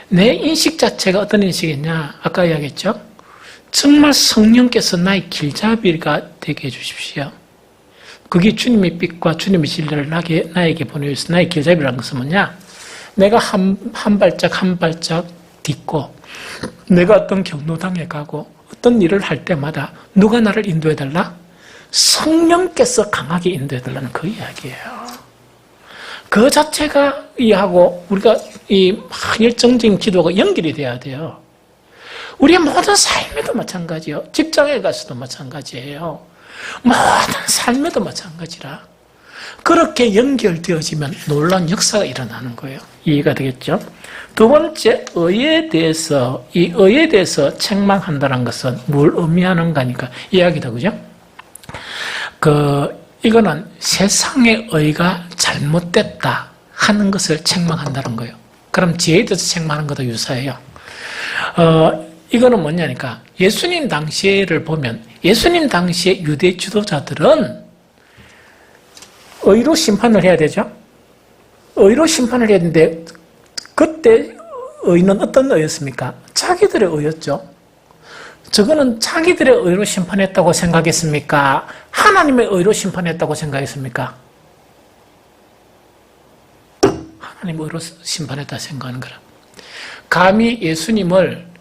내 인식 자체가 어떤 인식이냐? 아까 이야기했죠. 정말 성령께서 나의 길잡이가 되게 해주십시오. 그게 주님의 빛과 주님의 진리를 나에게 보내주셔서 나의 길잡이라는 것은 뭐냐? 내가 한 발짝 딛고 내가 어떤 경로당에 가고 어떤 일을 할 때마다 누가 나를 인도해달라? 성령께서 강하게 인도해달라는 그 이야기예요. 그 자체가 이하고 우리가 이 열정적인 기도가 연결이 돼야 돼요. 우리의 모든 삶에도 마찬가지예요. 직장에 가서도 마찬가지예요. 모든 삶에도 마찬가지라. 그렇게 연결되어지면 놀라운 역사가 일어나는 거예요. 이해가 되겠죠? 두 번째, 의에 대해서, 이 의에 대해서 책망한다는 것은 뭘 의미하는가 하니까 이야기다, 그죠? 이거는 세상의 의가 잘못됐다 하는 것을 책망한다는 거예요. 그럼 죄에 대해서 책망하는 것도 유사해요. 이거는 뭐냐니까 예수님 당시를 보면 예수님 당시의 유대 지도자들은 의로 심판을 해야 되죠. 의로 심판을 해야 되는데 그때 의는 어떤 의였습니까? 자기들의 의였죠. 저거는 자기들의 의로 심판했다고 생각했습니까? 하나님의 의로 심판했다고 생각했습니까? 하나님의 의로 심판했다 생각하는 거라. 감히 예수님을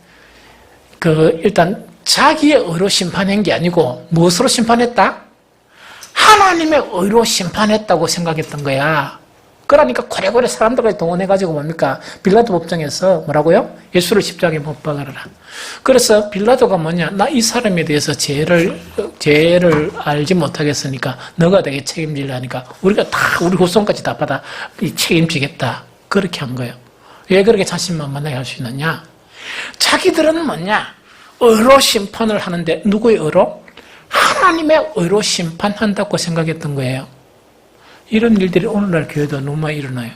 일단 자기의 의로 심판한 게 아니고 무엇으로 심판했다? 하나님의 의로 심판했다고 생각했던 거야. 그러니까 고래고래 사람들까지 동원해가지고 뭡니까? 빌라도 법정에서 뭐라고요? 예수를 십자가에 못 박아라. 그래서 빌라도가 뭐냐? 나 이 사람에 대해서 죄를 알지 못하겠으니까 너가 되게 책임질라니까 우리가 다 우리 후손까지 다 받아 책임지겠다. 그렇게 한 거예요. 왜 그렇게 자신만만하게 할 수 있느냐? 자기들은 뭐냐? 의로 심판을 하는데 누구의 의로? 하나님의 의로 심판한다고 생각했던 거예요. 이런 일들이 오늘날 교회도 너무 많이 일어나요.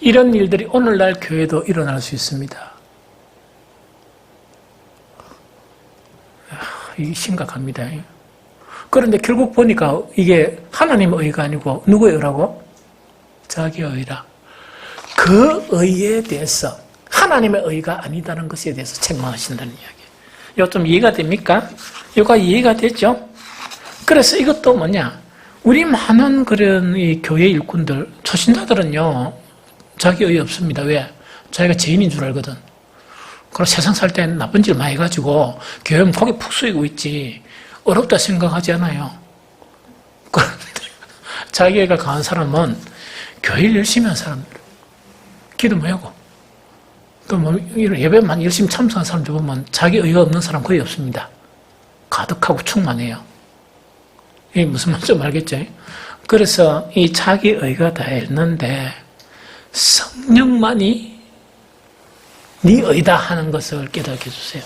이런 일들이 오늘날 교회도 일어날 수 있습니다. 이게 심각합니다. 그런데 결국 보니까 이게 하나님의 의가 아니고 누구의 의라고? 자기의 의라. 그 의에 대해서 하나님의 의가 아니다는 것에 대해서 책망하신다는 이야기예요. 이거 좀 이해가 됩니까? 이거 이해가 되죠? 그래서 이것도 뭐냐? 우리 많은 그런 이 교회 일꾼들, 초신자들은요, 자기 의 없습니다. 왜? 자기가 죄인인 줄 알거든. 그리고 세상 살 땐 나쁜 짓 많이 해가지고, 교회는 고개 푹 숙이고 있지, 어렵다 생각하지 않아요. 그런데, 자기가 강한 사람은 교회를 열심히 한 사람들, 기도 많이 하고, 또 뭐, 예배만 열심히 참석한 사람들 보면 자기 의가 없는 사람 거의 없습니다. 가득하고 충만해요. 이게 무슨 말인지 좀 알겠죠? 그래서 이 자기 의가 다 있는데 성령만이 네 의다 하는 것을 깨닫게 해주세요.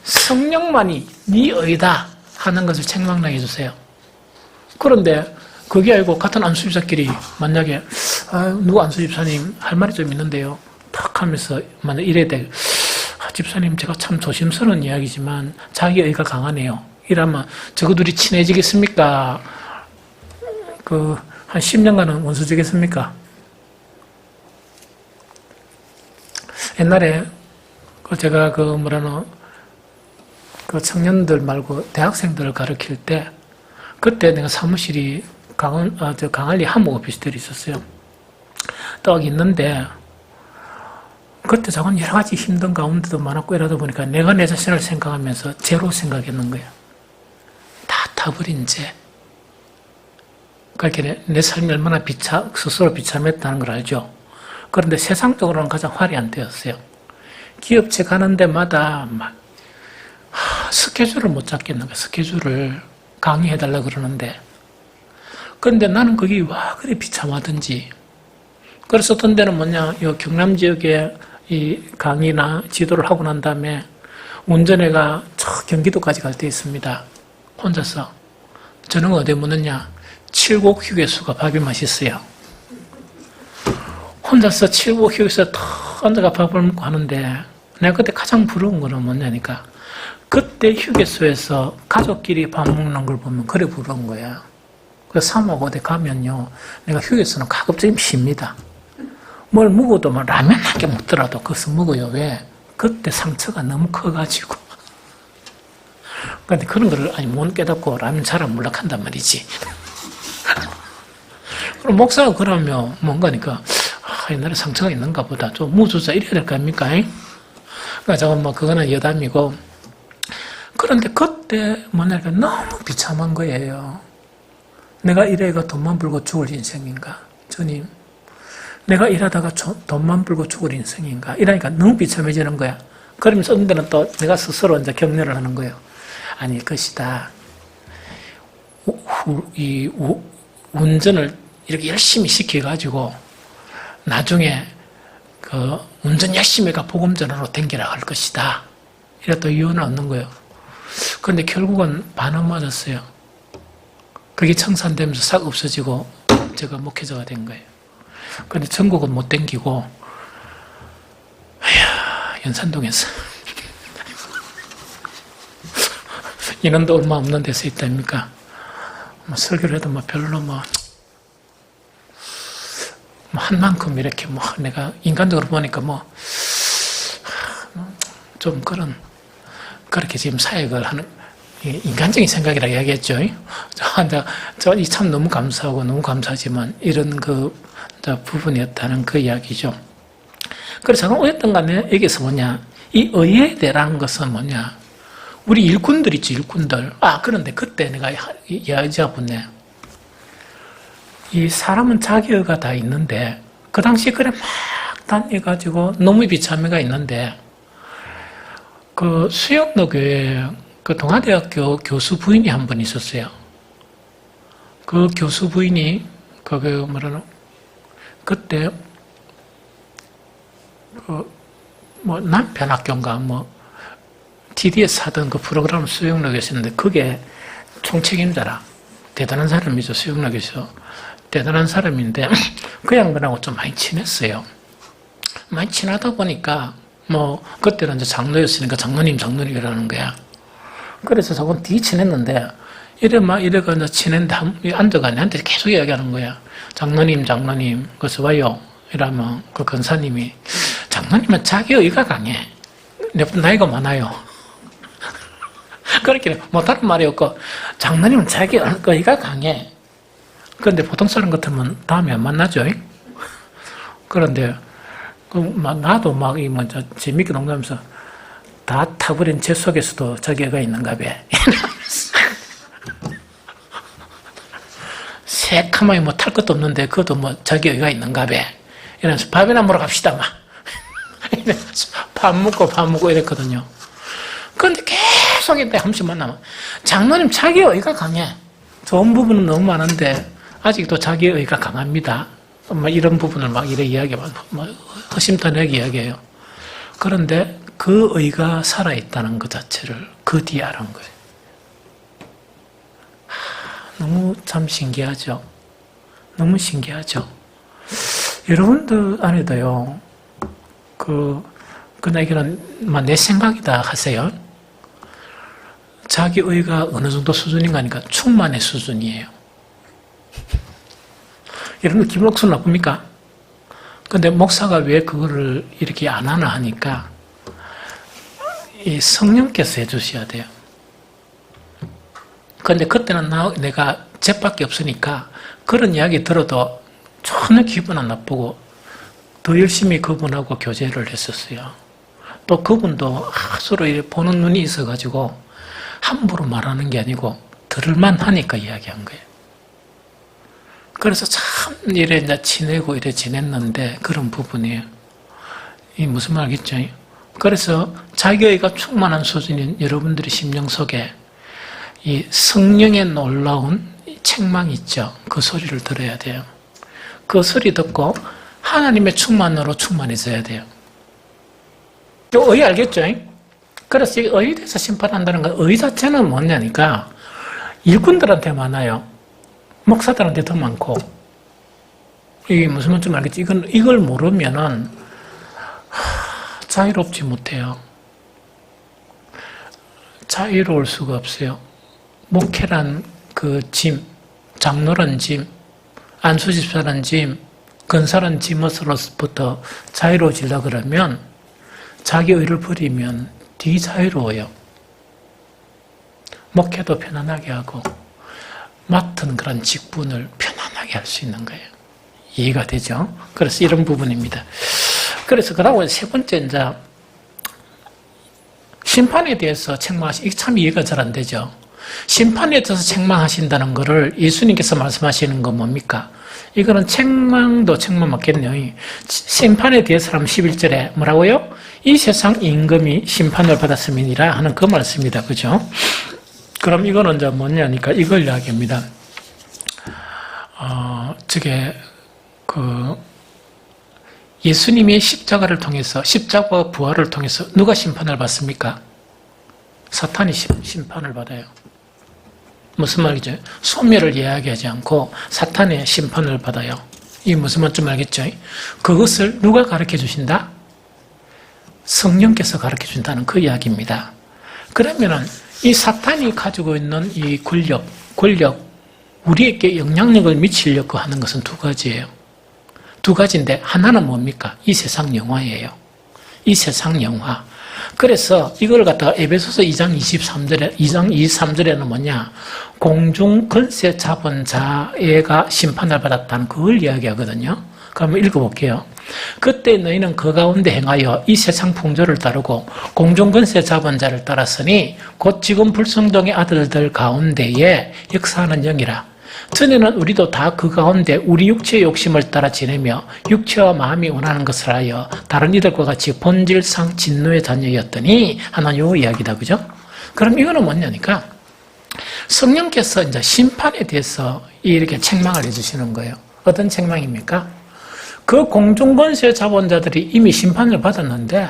성령만이 네 의다 하는 것을 책망나게 해주세요. 그런데 그게 아니고 같은 안수집사끼리 만약에 누구 안수집사님 할 말이 좀 있는데요. 탁 하면서 만약 이래야 돼. 집사님 제가 참 조심스러운 이야기지만 자기 의가 강하네요. 이러면 저거 둘이 친해지겠습니까? 한 10년간은 원수지겠습니까? 옛날에 제가 청년들 말고 대학생들을 가르칠 때 그때 내가 사무실이 강한리 한목 오피스텔이 있었어요. 딱 있는데 그때 저건 여러 가지 힘든 가운데도 많았고 이러다 보니까 내가 내 자신을 생각하면서 죄로 생각했는 거예요. 다 타버린 죄. 그러니까 내 삶이 얼마나 스스로 비참했다는 걸 알죠. 그런데 세상적으로는 가장 화려한 때였어요. 기업체 가는 데마다 막 스케줄을 못 잡겠는 거예요. 스케줄을 강의해달라 그러는데. 그런데 나는 그게 와 그래 비참하든지. 그래서 어떤 데는 뭐냐, 이 경남 지역에 이 강의나 지도를 하고 난 다음에 운전해가 저 경기도까지 갈 때 있습니다. 혼자서. 저는 어디에 묻느냐? 칠곡 휴게소가 밥이 맛있어요. 혼자서 칠곡 휴게소에 탁 앉아가 밥을 먹고 하는데 내가 그때 가장 부러운 거는 뭐냐니까 그때 휴게소에서 가족끼리 밥 먹는 걸 보면 그래 부러운 거야. 그래서 사모고 어디 가면요 내가 휴게소는 가급적이면 쉽니다. 뭘 먹어도 막 라면 한 개 먹더라도 그것을 먹어요. 왜? 그때 상처가 너무 커가지고. 근데 그런 거를 못 깨닫고 라면 잘 안 몰락한단 말이지. 그럼 목사가 그러면 뭔가니까 옛날에 상처가 있는가 보다. 좀 무주자 이래야 될 거 아닙니까? 그러니까 저건 그거는 여담이고. 그런데 그때 뭐냐니까 너무 비참한 거예요. 내가 이래가 돈만 벌고 죽을 인생인가? 주님. 내가 일하다가 돈만 벌고 죽을 인생인가? 이러니까 너무 비참해지는 거야. 그러면서 어떤 데는 또 내가 스스로 이제 격려를 하는 거예요. 아닐 것이다. 운전을 이렇게 열심히 시켜가지고 나중에 운전 열심히 해가 복음전으로 댕기라 할 것이다. 이래 또 유언을 얻는 거예요. 그런데 결국은 반은 맞았어요. 그게 청산되면서 싹 없어지고 제가 목회자가 된 거예요. 그런데 전국은 못 댕기고 연산동에서. 인원도 얼마 없는 데서 있다니까. 뭐 설교를 해도 뭐 별로 한 만큼 이렇게 내가 인간적으로 보니까 좀 그렇게 지금 사역을 하는, 인간적인 생각이라 이야기했죠. 저 참 너무 감사하고 너무 감사하지만 이런 부분이었다는 그 이야기죠. 그래서 어쨌든 간에 여기서 이 의에 대한 것은 우리 일꾼들 있지, 일꾼들. 그런데 그때 내가 이야기해보네. 이 사람은 자기의가 다 있는데, 그 당시에 그래 막 다녀가지고 너무 비참해가 있는데, 그 수영로교에 그 동아대학교 교수 부인이 한 분 있었어요. 그 교수 부인이, 그때, 남편 학교인가, TDS 하던 그 프로그램 수영록이었는데 그게 총책임자라. 대단한 사람이죠. 수영록에서. 대단한 사람인데 그 양반하고 좀 많이 친했어요. 많이 친하다 보니까 그때는 이제 장로였으니까 장로님이라는 거야. 그래서 저건 되게 친했는데 이래가 이제 친했는데 앉아가 내한테 계속 이야기하는 거야. 장로님 그래서 와요. 이러면 그 권사님이 장로님은 자기 의가 강해. 나이가 많아요. 그렇게 못하는 말이 없고 장로님은 자기 의가 강해. 그런데 보통 사람 같으면 다음에 안 만나죠. 그런데 나도 재밌게 농담하면서 다 타버린 제 속에서도 자기 의가 있는가 봐. 새카마이 탈 것도 없는데 그것도 자기 의가 있는가 봐. 이러면서 밥이나 먹으러 갑시다 밥 먹고 이랬거든요. 그런데 계속 한 번씩 만나면 장로님 자기 의가 강해. 좋은 부분은 너무 많은데 아직도 자기 의가 강합니다. 이런 부분을 이래 이야기하면 허심탄회하게 이야기해요. 그런데 그 의가 살아있다는 것 자체를 그 뒤에 알은 거예요. 너무 참 신기하죠. 너무 신기하죠. 여러분들 안에도요. 얘기는 내 생각이다 하세요. 자기 의가 어느 정도 수준인가 하니까 충만의 수준이에요. 여러분 기분 억수 나쁩니까? 근데 목사가 왜 그거를 이렇게 안 하나 하니까 이 성령께서 해주셔야 돼요. 근데 그때는 내가 쟤밖에 없으니까 그런 이야기 들어도 전혀 기분 안 나쁘고 더 열심히 그분하고 교제를 했었어요. 또 그분도 서로 보는 눈이 있어가지고 함부로 말하는 게 아니고 들을만 하니까 이야기한 거예요. 그래서 참 이제 지내고 지냈는데 그런 부분이에요. 이 무슨 말 알겠죠? 그래서 자기의가 충만한 수준인 여러분들의 심령 속에 이 성령의 놀라운 책망이 있죠. 그 소리를 들어야 돼요. 그 소리 듣고 하나님의 충만으로 충만해져야 돼요. 의 알겠죠? 그래서 의에 대해서 심판한다는 건 의 자체는 뭐냐니까 일꾼들한테 많아요. 목사들한테 더 많고. 이게 무슨 말인지 알겠지? 이걸 모르면은 자유롭지 못해요. 자유로울 수가 없어요. 목회란 그 짐, 장로란 짐, 안수집사란 짐, 건사란 짐으로부터 자유로워지려고 그러면 자기 의를 버리면 되게 자유로워요. 목회도 편안하게 하고 맡은 그런 직분을 편안하게 할 수 있는 거예요. 이해가 되죠? 그래서 이런 부분입니다. 그래서 그러고 세 번째 이제 심판에 대해서 책망하시, 이게 참 이해가 잘 안 되죠. 심판에 대해서 책망하신다는 것을 예수님께서 말씀하시는 건 뭡니까? 이거는 책망도 책망 맞겠네요. 심판에 대해서 하면 11절에 뭐라고요? 이 세상 임금이 심판을 받았음이니라 하는 그 말씀입니다. 그죠? 그럼 이거는 이제 뭐냐니까 이걸 이야기합니다. 예수님이 십자가를 통해서, 십자가 부활을 통해서 누가 심판을 받습니까? 사탄이 심판을 받아요. 무슨 말이죠? 소멸을 이야기하지 않고 사탄의 심판을 받아요. 이게 무슨 말인지 알겠죠? 그것을 누가 가르쳐 주신다? 성령께서 가르쳐 준다는 그 이야기입니다. 그러면은 이 사탄이 가지고 있는 이 권력, 우리에게 영향력을 미치려고 하는 것은 두 가지예요. 두 가지인데 하나는 뭡니까? 이 세상 영화예요. 이 세상 영화. 그래서 이걸 갖다가 에베소서 2장 23절에는 뭐냐? 공중 권세 잡은 자애가 심판을 받았다는 그걸 이야기하거든요. 그러면 읽어볼게요. 그때 너희는 그 가운데 행하여 이 세상 풍조를 따르고 공중 권세 잡은 자를 따랐으니 곧 지금 불성종의 아들들 가운데에 역사하는 영이라. 전에는 우리도 다 그 가운데 우리 육체의 욕심을 따라 지내며 육체와 마음이 원하는 것을 하여 다른 이들과 같이 본질상 진노의 자녀였더니 하는 요 이야기다. 그죠? 그럼 이거는 뭐냐니까 성령께서 이제 심판에 대해서 이렇게 책망을 해주시는 거예요. 어떤 책망입니까? 그 공중권세 자본자들이 이미 심판을 받았는데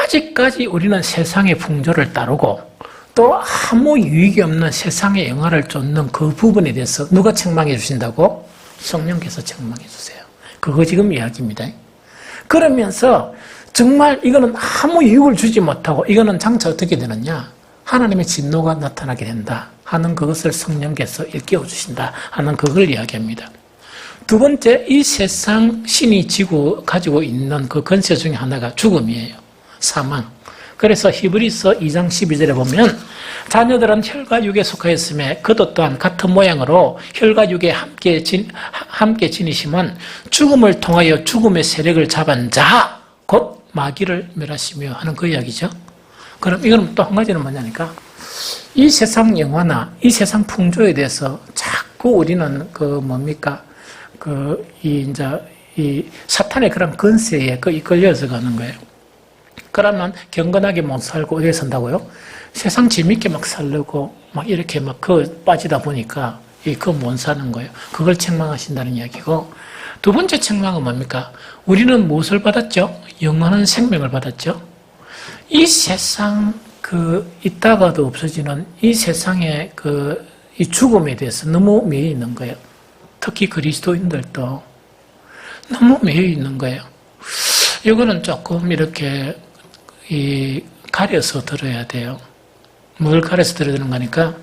아직까지 우리는 세상의 풍조를 따르고 또 아무 유익이 없는 세상의 영화를 쫓는 그 부분에 대해서 누가 책망해 주신다고? 성령께서 책망해 주세요. 그거 지금 이야기입니다. 그러면서 정말 이거는 아무 유익을 주지 못하고 이거는 장차 어떻게 되느냐? 하나님의 진노가 나타나게 된다 하는 그것을 성령께서 일깨워 주신다 하는 그걸 이야기합니다. 두 번째, 이 세상 신이 가지고 있는 그 권세 중에 하나가 죽음이에요. 사망. 그래서 히브리서 2장 12절에 보면 자녀들은 혈과 육에 속하였으며 그도 또한 같은 모양으로 혈과 육에 함께 지니심은 죽음을 통하여 죽음의 세력을 잡은 자, 곧 마귀를 멸하시며 하는 그 이야기죠. 그럼 이거는 또 한 가지는 뭐냐니까 이 세상 영화나 이 세상 풍조에 대해서 자꾸 우리는 이 사탄의 그런 권세에 이끌려서 가는 거예요. 그러면 경건하게 못 살고 어디에 산다고요? 세상 재밌게 막 살려고 막 이렇게 막 빠지다 보니까 못 사는 거예요. 그걸 책망하신다는 이야기고, 두 번째 책망은 뭡니까? 우리는 무엇을 받았죠? 영원한 생명을 받았죠. 이 세상 있다가도 없어지는 이 세상의 이 죽음에 대해서 너무 매여 있는 거예요. 특히 그리스도인들도 너무 매여 있는 거예요. 이거는 조금 이렇게 가려서 들어야 돼요. 뭘 가려서 들어야 되는 거니까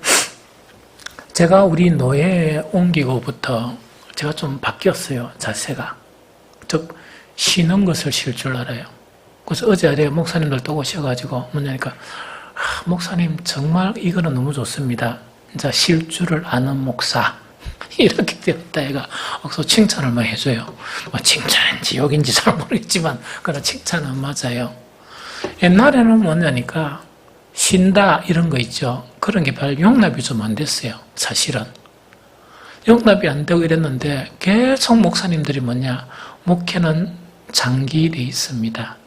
제가 우리 노예에 옮기고부터 제가 좀 바뀌었어요. 자세가. 즉 쉬는 것을 쉴 줄 알아요. 그래서 어제 목사님들도 오셔가지고 뭐냐니까 목사님 정말 이거는 너무 좋습니다. 이제 쉴 줄을 아는 목사 이렇게 되었다 얘가 그래서 칭찬을 많이 해줘요. 칭찬인지 욕인지 잘 모르겠지만 그러나 칭찬은 맞아요. 옛날에는 뭐냐니까 쉰다 이런 거 있죠. 그런 게 별 용납이 좀 안 됐어요. 사실은 용납이 안 되고 이랬는데 계속 목사님들이 목회는 장기돼 있습니다.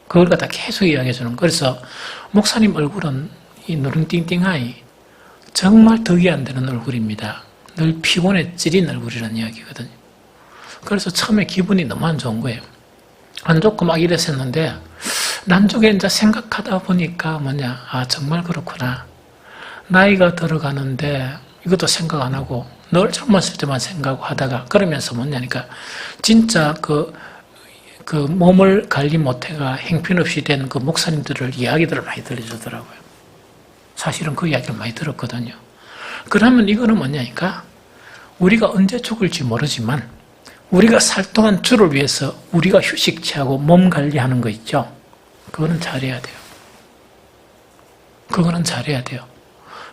그걸 갖다 계속 이야기해 주는. 그래서 목사님 얼굴은 이 누룽띵띵하이 정말 덕이 안 되는 얼굴입니다. 늘 피곤에 찌린 얼굴이라는 이야기거든요. 그래서 처음에 기분이 너무 안 좋은 거예요. 안 좋고 막 이랬었는데 나중에 이제 생각하다 보니까 정말 그렇구나. 나이가 들어가는데 이것도 생각 안 하고 늘 젊었을 때만 생각하고 하다가 그러면서 뭐냐니까 진짜 그 몸을 관리 못해가 행편없이 된 그 목사님들을 이야기들을 많이 들려주더라고요. 사실은 그 이야기를 많이 들었거든요. 그러면 이거는 뭐냐니까 우리가 언제 죽을지 모르지만 우리가 살 동안 주를 위해서 우리가 휴식 취하고 몸 관리하는 거 있죠. 그거는 잘해야 돼요. 그거는 잘해야 돼요.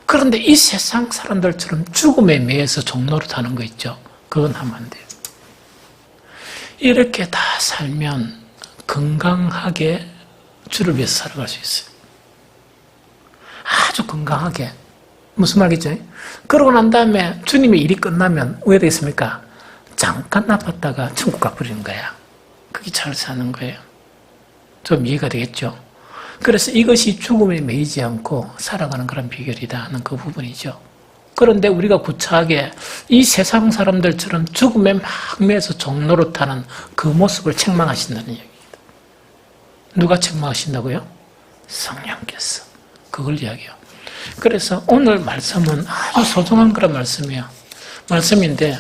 그런데 이 세상 사람들처럼 죽음에 매여서 종노릇하는 거 있죠. 그건 하면 안 돼요. 이렇게 다 살면 건강하게 주를 위해서 살아갈 수 있어요. 아주 건강하게. 무슨 말이죠? 그러고 난 다음에 주님의 일이 끝나면 왜 되겠습니까? 잠깐 나빴다가 천국 가버리는 거야. 그게 잘 사는 거예요. 좀 이해가 되겠죠? 그래서 이것이 죽음에 매이지 않고 살아가는 그런 비결이다 하는 그 부분이죠. 그런데 우리가 구차하게 이 세상 사람들처럼 죽음에 막 매여서 종노릇하는 그 모습을 책망하신다는 얘기입니다. 누가 책망하신다고요? 성령께서. 그걸 이야기해요. 그래서 오늘 말씀은 아주 소중한 그런 말씀이에요. 말씀인데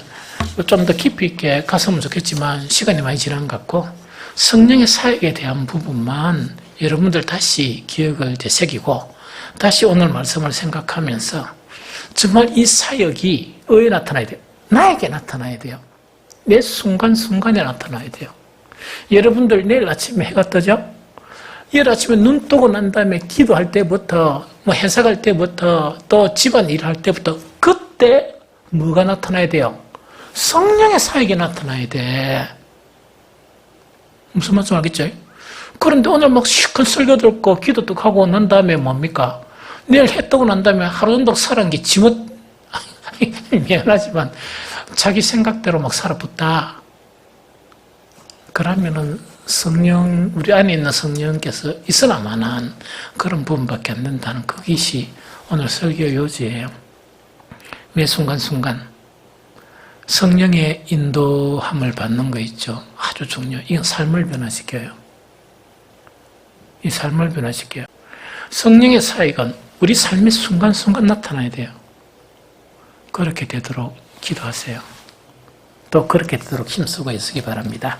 좀 더 깊이 있게 갔으면 좋겠지만 시간이 많이 지난 것 같고 성령의 사역에 대한 부분만 여러분들 다시 기억을 새기고 다시 오늘 말씀을 생각하면서 정말 이 사역이 어디에 나타나야 돼요? 나에게 나타나야 돼요. 내 순간순간에 나타나야 돼요. 여러분들 내일 아침에 해가 뜨죠? 내일 아침에 눈 뜨고 난 다음에 기도할 때부터 회사 갈 때부터 또 집안 일할 때부터 그때 뭐가 나타나야 돼요? 성령의 사역이 나타나야 돼. 무슨 말씀 알겠죠? 그런데 오늘 막 시큰 설교 듣고 기도도 하고 난 다음에 뭡니까? 내일 해 뜨고 난 다음에 하루 정도 살은 게 지못 미안하지만 자기 생각대로 막 살아붙다. 그러면은 성령, 우리 안에 있는 성령께서 있어야만한 그런 부분밖에 안 된다는 그것이 오늘 설교 요지예요. 매 순간순간 성령의 인도함을 받는 거 있죠. 아주 중요해요. 이건 삶을 변화시켜요. 이 삶을 변화시켜요. 성령의 사역은 우리 삶의 순간순간 나타나야 돼요. 그렇게 되도록 기도하세요. 또 그렇게 되도록 힘쓰고 있으기 바랍니다.